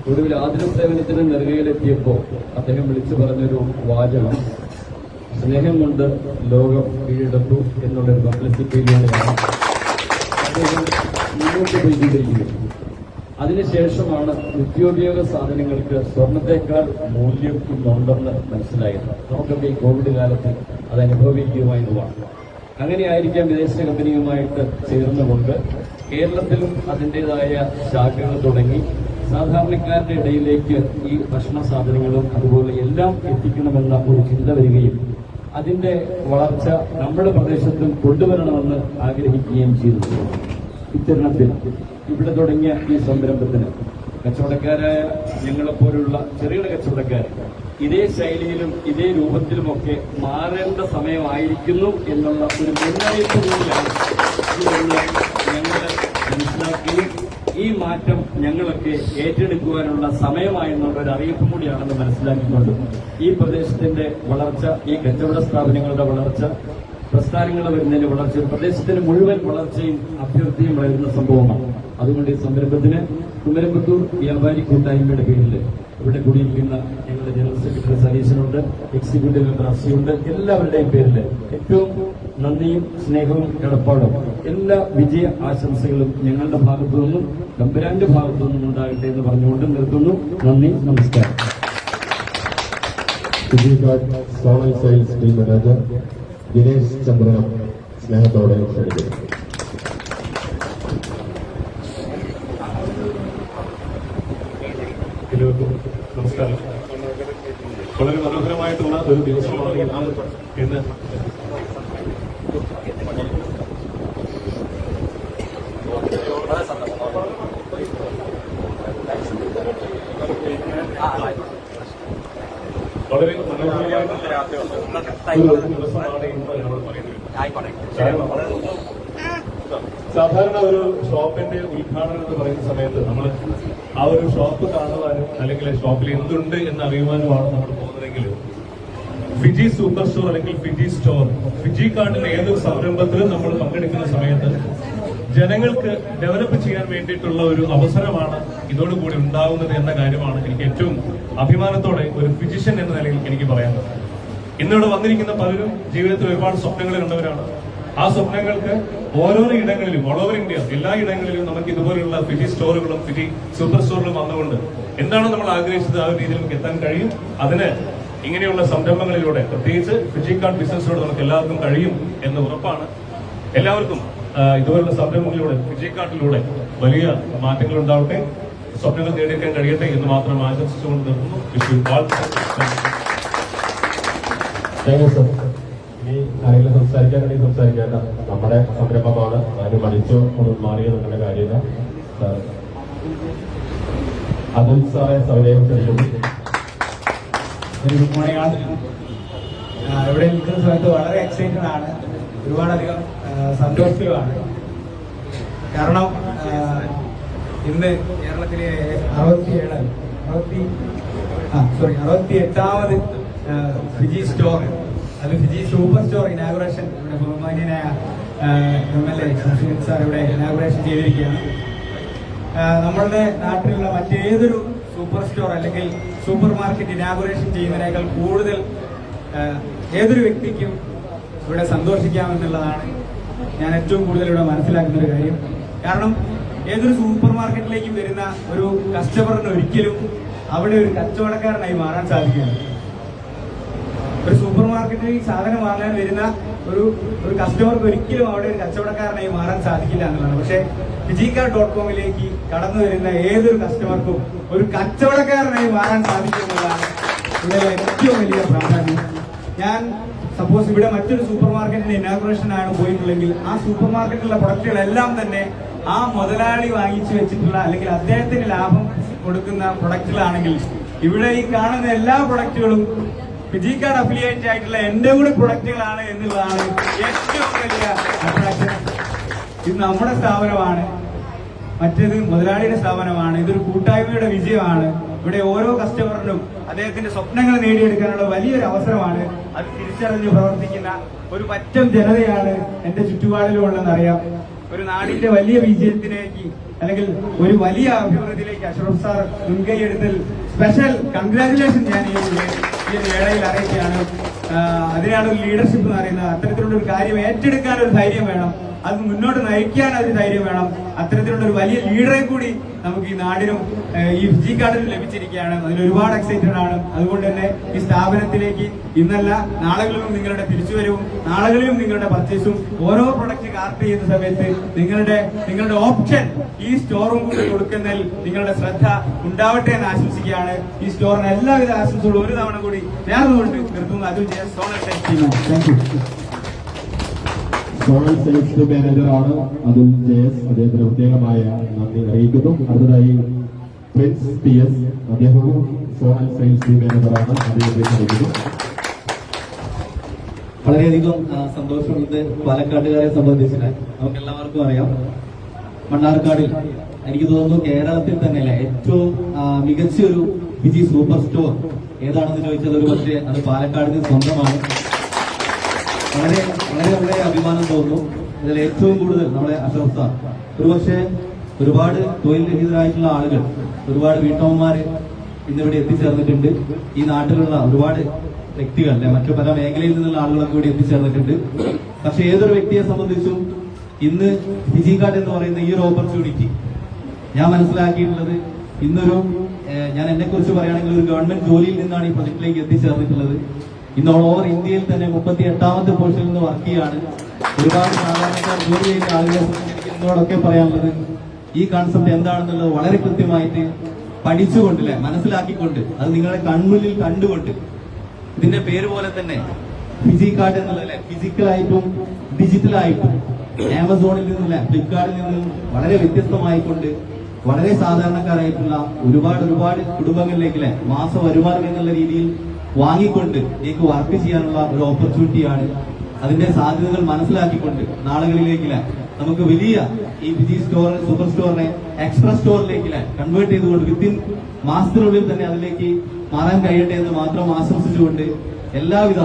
ഒടുവിൽ ആതുര സേവനത്തിന് നെറുകയിലെത്തിയപ്പോൾ അദ്ദേഹം വിളിച്ചു പറഞ്ഞൊരു വാചകം, സ്നേഹം കൊണ്ട് ലോകം കീഴടത്തു എന്നുള്ളൊരു പബ്ലിസിറ്റിയിലൂടെയാണ് അദ്ദേഹം മുന്നോട്ട് പോയിക്കൊണ്ടിരിക്കുന്നത്. അതിനുശേഷമാണ് നിത്യോപയോഗ സാധനങ്ങൾക്ക് സ്വർണത്തെക്കാൾ മൂല്യം ഇന്നുണ്ടെന്ന് മനസ്സിലായത്. നമുക്കൊക്കെ ഈ കോവിഡ് കാലത്ത് അത് അനുഭവിക്കുമായതുമാണ്. അങ്ങനെയായിരിക്കാം വിദേശ കമ്പനിയുമായിട്ട് ചേർന്നുകൊണ്ട് കേരളത്തിലും അതിൻ്റെതായ ശാഖകൾ തുടങ്ങി സാധാരണക്കാരുടെ ഇടയിലേക്ക് ഈ ഭക്ഷണ സാധനങ്ങളും അതുപോലെ എല്ലാം എത്തിക്കണമെന്ന ഒരു ചിന്ത വരികയും അതിന്റെ വളർച്ച നമ്മുടെ പ്രദേശത്തും കൊണ്ടുവരണമെന്ന് ആഗ്രഹിക്കുകയും ചെയ്തു. ഇത്തരണത്തിൽ ഇവിടെ തുടങ്ങിയ ഈ സംരംഭത്തിന് കച്ചവടക്കാരായ ഞങ്ങളെപ്പോലുള്ള ചെറുകിട കച്ചവടക്കാർ ഇതേ ശൈലിയിലും ഇതേ രൂപത്തിലുമൊക്കെ മാറേണ്ട സമയമായിരിക്കുന്നു എന്നുള്ള ഒരു മുന്നറിയിപ്പ് കൂടിയാണ് ഇതെന്ന് ഞങ്ങൾ മനസ്സിലാക്കുകയും ഈ മാറ്റം ഞങ്ങളൊക്കെ ഏറ്റെടുക്കുവാനുള്ള സമയമായെന്നുള്ള ഒരു അറിയിപ്പ് കൂടിയാണെന്ന് മനസ്സിലാക്കിക്കൊണ്ട് ഈ പ്രദേശത്തിന്റെ വളർച്ച, ഈ കച്ചവട സ്ഥാപനങ്ങളുടെ വളർച്ച, പ്രസ്ഥാനങ്ങൾ വരുന്നതിന്റെ വളർച്ച, പ്രദേശത്തിന്റെ മുഴുവൻ വളർച്ചയും അഭ്യർത്ഥിയും വളരുന്ന സംഭവമാണ്. അതുകൊണ്ട് ഈ സംരംഭത്തിന് കുമരമ്പത്തൂർ വ്യാപാരി കൂട്ടായ്മയുടെ പേരിൽ ഇവിടെ കൂടിയിരിക്കുന്ന ഞങ്ങളുടെ ജനറൽ സെക്രട്ടറി സതീശനുണ്ട്, എക്സിക്യൂട്ടീവ് മെമ്പർ അസിയുണ്ട്, എല്ലാവരുടെയും പേരിൽ ഏറ്റവും നന്ദിയും സ്നേഹവും കടപ്പാടും എല്ലാ വിജയ ആശംസകളും ഞങ്ങളുടെ ഭാഗത്തു നിന്നും തമ്പുരാന്റെ ഭാഗത്തു നിന്നും ഉണ്ടാകട്ടെ എന്ന് പറഞ്ഞുകൊണ്ട് നിർത്തുന്നു. നന്ദി, നമസ്കാരം. Zonal sales team manager Dinesh ചന്ദ്രനം സ്നേഹത്തോടെ ക്ഷണിക്കുന്നു. നമസ്കാരം. വളരെ മനോഹരമായിട്ടുള്ള ഒരു ദിവസമാണ് ഇന്ന്. വളരെ മനോഹരമായിട്ടുള്ള ഒരു ദിവസമാണ് ഇന്ന് നമ്മൾ പറയുന്നത്. സാധാരണ ഒരു ഷോപ്പിന്റെ ഉദ്ഘാടനം എന്ന് പറയുന്ന സമയത്ത് നമ്മൾ ആ ഒരു ഷോപ്പ് കാണുവാനും അല്ലെങ്കിൽ ഷോപ്പിൽ എന്തുണ്ട് എന്ന് അറിയുവാനുമാണ് നമ്മൾ പോകുന്നതെങ്കിൽ ഫിജി സൂപ്പർ സ്റ്റോർ അല്ലെങ്കിൽ ഫിജി സ്റ്റോർ, ഫിജി കാർഡിന്റെ ഏതൊരു സംരംഭത്തിലും നമ്മൾ പങ്കെടുക്കുന്ന സമയത്ത് ജനങ്ങൾക്ക് ഡെവലപ്പ് ചെയ്യാൻ വേണ്ടിയിട്ടുള്ള ഒരു അവസരമാണ് ഇതോടുകൂടി ഉണ്ടാകുന്നത് എന്ന കാര്യമാണ് എനിക്ക് ഏറ്റവും അഭിമാനത്തോടെ ഒരു ഫിജിഷ്യൻ എന്ന നിലയിൽ എനിക്ക് പറയാനുള്ളത്. ഇന്നിവിടെ വന്നിരിക്കുന്ന പലരും ജീവിതത്തിൽ ഒരുപാട് സ്വപ്നങ്ങൾ കണ്ടവരാണ്. ആ സ്വപ്നങ്ങൾക്ക് ഓരോരോ ഇടങ്ങളിലും ഓൾ ഓവർ ഇന്ത്യ എല്ലാ ഇടങ്ങളിലും നമുക്ക് ഇതുപോലുള്ള ഫിജി സ്റ്റോറുകളും ഫിജി സൂപ്പർ സ്റ്റോറുകളും വന്നുകൊണ്ട് എന്താണോ നമ്മൾ ആഗ്രഹിച്ചത് ആ ഒരു രീതിയിൽ നമുക്ക് എത്താൻ കഴിയും. അതിന് ഇങ്ങനെയുള്ള സംരംഭങ്ങളിലൂടെ പ്രത്യേകിച്ച് ഫിജി കാർഡ് ബിസിനസ്സിലൂടെ നമുക്ക് എല്ലാവർക്കും കഴിയും എന്ന് ഉറപ്പാണ്. എല്ലാവർക്കും ഇതുപോലുള്ള സംരംഭങ്ങളിലൂടെ ഫിജി കാർഡിലൂടെ വലിയ മാറ്റങ്ങൾ ഉണ്ടാവട്ടെ, സ്വപ്നങ്ങൾ നേടിയെടുക്കാൻ കഴിയട്ടെ എന്ന് മാത്രം ആശംസിച്ചുകൊണ്ട് നിർത്തുന്നു. വിഷു ഓൾ. ഇനി ആരെങ്കിലും സംസാരിക്കാനുണ്ടെങ്കിൽ സംസാരിക്കേണ്ട. നമ്മുടെ സംരംഭമാണ്, ആരും മടിച്ചോ ഒന്നും മാറിയോ നിങ്ങളുടെ കാര്യമില്ല. അതുൽ സാറെ സൗകര്യം ക്ഷണിക്കുന്നു. ഗുഡ് മോർണിംഗ് ആണ്. ഇവിടെ നിൽക്കുന്ന സമയത്ത് വളരെ എക്സൈറ്റഡ് ആണ്, ഒരുപാടധികം സന്തോഷത്തിലുമാണ്. കാരണം ഇന്ന് കേരളത്തിലെ 68ാമത് ഫിജി സ്റ്റോർ, അത് ഫിജി സൂപ്പർ സ്റ്റോർ ഇനാഗുറേഷൻ ഇവിടെ ബഹുമാന്യനായ MLA ശശികൻ സാർ ഇവിടെ ഇനാഗുറേഷൻ ചെയ്തിരിക്കുകയാണ്. നമ്മളുടെ നാട്ടിലുള്ള മറ്റേതൊരു സൂപ്പർ സ്റ്റോർ അല്ലെങ്കിൽ സൂപ്പർ മാർക്കറ്റ് ഇനാഗുറേഷൻ ചെയ്യുന്നതിനേക്കാൾ കൂടുതൽ ഏതൊരു വ്യക്തിക്കും ഇവിടെ സന്തോഷിക്കാമെന്നുള്ളതാണ് ഞാൻ ഏറ്റവും കൂടുതൽ ഇവിടെ മനസ്സിലാക്കുന്ന ഒരു കാര്യം. കാരണം ഏതൊരു സൂപ്പർ മാർക്കറ്റിലേക്ക് വരുന്ന ഒരു കസ്റ്റമറിന് ഒരിക്കലും അവിടെ ഒരു കച്ചവടക്കാരനായി മാറാൻ സാധിക്കില്ല. ഒരു സൂപ്പർ മാർക്കറ്റിൽ സാധനം വാങ്ങാൻ വരുന്ന ഒരു കസ്റ്റമർക്ക് ഒരിക്കലും അവിടെ ഒരു കച്ചവടക്കാരനായി മാറാൻ സാധിക്കില്ല എന്നുള്ളതാണ്. പക്ഷെ fijicard.com-ലേക്ക് കടന്നു വരുന്ന ഏതൊരു കസ്റ്റമർക്കും ഒരു കച്ചവടക്കാരനായി മാറാൻ സാധിക്കും എന്നുള്ളതാണ് ഇവിടെ ഏറ്റവും വലിയ പ്രാധാന്യം. ഞാൻ സപ്പോസ് ഇവിടെ മറ്റൊരു സൂപ്പർ മാർക്കറ്റിന്റെ ഇനാഗുറേഷനാണ് പോയിട്ടുള്ളെങ്കിൽ ആ സൂപ്പർ മാർക്കറ്റിലുള്ള പ്രൊഡക്റ്റുകളെല്ലാം തന്നെ ആ മുതലാളി വാങ്ങിച്ചു വെച്ചിട്ടുള്ള അല്ലെങ്കിൽ അദ്ദേഹത്തിന് ലാഭം കൊടുക്കുന്ന പ്രൊഡക്റ്റുകളാണെങ്കിൽ ഇവിടെ ഈ കാണുന്ന എല്ലാ പ്രൊഡക്റ്റുകളും ഫിജിക്കാർഡ് അഫിലിയേറ്റ് ആയിട്ടുള്ള എന്റെ കൂടെ പ്രൊഡക്റ്റുകളാണ് എന്നുള്ളതാണ് ഏറ്റവും വലിയ അട്രാക്ഷൻ. ഇത് നമ്മുടെ സ്ഥാപനമാണ്, മറ്റേത് മുതലാളിയുടെ സ്ഥാപനമാണ്. ഇതൊരു കൂട്ടായ്മയുടെ വിജയമാണ്. ഇവിടെ ഓരോ കസ്റ്റമറിനും അദ്ദേഹത്തിന്റെ സ്വപ്നങ്ങൾ നേടിയെടുക്കാനുള്ള വലിയൊരു അവസരമാണ്. അത് തിരിച്ചറിഞ്ഞ് പ്രവർത്തിക്കുന്ന ഒരു പറ്റം ജനതയാണ് എന്റെ ചുറ്റുപാടിലുള്ളതെന്നറിയാം. ഒരു നാടിന്റെ വലിയ വിജയത്തിലേക്ക് അല്ലെങ്കിൽ ഒരു വലിയ അഭിവൃദ്ധിയിലേക്ക് അഷ്റഫ് സാർ മുൻകൈയെടുത്തൽ സ്പെഷ്യൽ കൺഗ്രാറ്റുലേഷൻ ഞാൻ ഈ വേളയിൽ അറിയിക്കുകയാണ്. അതിനാണ് ഒരു ലീഡർഷിപ്പ് എന്ന് പറയുന്നത്. അത്തരത്തിലുള്ള ഒരു കാര്യം ഏറ്റെടുക്കാൻ ഒരു ധൈര്യം വേണം, അത് മുന്നോട്ട് നയിക്കാൻ ഒരു ധൈര്യം വേണം. അത്തരത്തിലുള്ള ഒരു വലിയ ലീഡറെ കൂടി നമുക്ക് ഈ നാടിനും ഈ ഫിജിക്കാർഡിനും ലഭിച്ചിരിക്കുകയാണ്. അതിൽ ഒരുപാട് എക്സൈറ്റഡ് ആണ്. അതുകൊണ്ട് തന്നെ ഈ സ്ഥാപനത്തിലേക്ക് ഇന്നല്ല നാളുകളിലും നിങ്ങളുടെ തിരിച്ചുവരവും നാളുകളിലും നിങ്ങളുടെ പർച്ചേസും ഓരോ പ്രൊഡക്റ്റ് കാർട്ട് ചെയ്യുന്ന സമയത്ത് നിങ്ങളുടെ ഓപ്ഷൻ ഈ സ്റ്റോറും കൂടി കൊടുക്കുന്നതിൽ നിങ്ങളുടെ ശ്രദ്ധ ഉണ്ടാവട്ടെ എന്ന് ആശംസിക്കുകയാണ്. ഈ സ്റ്റോറിന് എല്ലാവിധ ആശംസകളും ഒരു തവണ കൂടി നേർന്നുകൊണ്ട് നിർത്തുന്നു. അതും ചെയ്യാൻ zonal thank you. Zonal sales മാനേജറാണ് അതുൽ JS. അദ്ദേഹത്തിന് പ്രത്യേകമായ നന്ദി അറിയിക്കുന്നു. അടുത്തതായി പ്രിൻസ് PS, അദ്ദേഹവും സോണൽ സെയിൽസ് മാനേജറാണ്. അദ്ദേഹത്തെ ക്ഷണിക്കുന്നു. വളരെയധികം സന്തോഷമുള്ളത് പാലക്കാട്ടുകാരെ സംബന്ധിച്ചിട്ട് നമുക്ക് എല്ലാവർക്കും അറിയാം, മണ്ണാർക്കാടിൽ എനിക്ക് തോന്നുന്നു കേരളത്തിൽ തന്നെയല്ല ഏറ്റവും മികച്ച ഒരു ഫിജി സൂപ്പർ സ്റ്റോർ ഏതാണെന്ന് ചോദിച്ചാൽ ഒരു പക്ഷേ അത് പാലക്കാടിന് സ്വന്തമാണ്. വളരെ വളരെ വളരെ അഭിമാനം തോന്നുന്നു. ഇതിൽ ഏറ്റവും കൂടുതൽ നമ്മളെ അഷ്റഫ് സാർ, ഒരുപക്ഷെ ഒരുപാട് തൊഴിൽ രഹിതരായിട്ടുള്ള ആളുകൾ, ഒരുപാട് വീട്ടമ്മമാര് ഇന്നിവിടെ എത്തിച്ചേർന്നിട്ടുണ്ട്. ഈ നാട്ടിലുള്ള ഒരുപാട് വ്യക്തികൾ, മറ്റു പല മേഖലയിൽ നിന്നുള്ള ആളുകളൊക്കെ കൂടി എത്തിച്ചേർന്നിട്ടുണ്ട്. പക്ഷെ ഏതൊരു വ്യക്തിയെ സംബന്ധിച്ചും ഇന്ന് ഫിജിക്കാർഡ് എന്ന് പറയുന്ന ഈ ഒരു ഓപ്പർച്യൂണിറ്റി ഞാൻ മനസ്സിലാക്കിയിട്ടുള്ളത്, ഇന്നൊരു ഞാൻ എന്നെ കുറിച്ച് പറയുകയാണെങ്കിൽ ഒരു ഗവൺമെന്റ് ജോലിയിൽ നിന്നാണ് ഈ പ്രൊജക്റ്റിലേക്ക് എത്തിച്ചേർന്നിട്ടുള്ളത്. ഇന്ന് ഓൾ ഓവർ ഇന്ത്യയിൽ തന്നെ 38ാമത്തെ പോസ്റ്റിൽ നിന്ന് വർക്ക് ചെയ്യാണ്. ഒരുപാട് സാധാരണക്കാർ ജോലി ചെയ്യുന്ന ആളുകളെ സംബന്ധിച്ച് എന്നോടൊക്കെ പറയാനുള്ളത് ഈ കോൺസെപ്റ്റ് എന്താണെന്നുള്ളത് വളരെ കൃത്യമായിട്ട് പഠിച്ചുകൊണ്ടില്ലേ, മനസ്സിലാക്കിക്കൊണ്ട്, അത് നിങ്ങളുടെ കൺമുന്നിൽ കണ്ടുകൊണ്ട്, ഇതിന്റെ പേര് പോലെ തന്നെ ഫിജിക്കാർഡ് എന്നുള്ളതല്ലേ, ഫിസിക്കലായിട്ടും ഡിജിറ്റലായിട്ടും ആമസോണിൽ നിന്നല്ല ഫ്ലിപ്കാർട്ടിൽ നിന്നും വളരെ വ്യത്യസ്തമായിക്കൊണ്ട് വളരെ സാധാരണക്കാരായിട്ടുള്ള ഒരുപാട് കുടുംബങ്ങളിലേക്കല്ലേ മാസ വരുമാനം എന്നുള്ള രീതിയിൽ വാങ്ങിക്കൊണ്ട് എനിക്ക് വർക്ക് ചെയ്യാനുള്ള ഒരു ഓപ്പർച്യൂണിറ്റിയാണ്. അതിന്റെ സാധ്യതകൾ മനസ്സിലാക്കിക്കൊണ്ട് നാളുകളിലേക്കില്ല നമുക്ക് വലിയ ഈ ഫിജി സ്റ്റോർ സൂപ്പർ സ്റ്റോറിനെ എക്സ്പ്രസ് സ്റ്റോറിലേക്കില്ല കൺവേർട്ട് ചെയ്തുകൊണ്ട് വിത്തിൻ മാസത്തിനുള്ളിൽ തന്നെ അതിലേക്ക് മാറാൻ കഴിയട്ടെ എന്ന് മാത്രം ആശംസിച്ചുകൊണ്ട് എല്ലാവിധ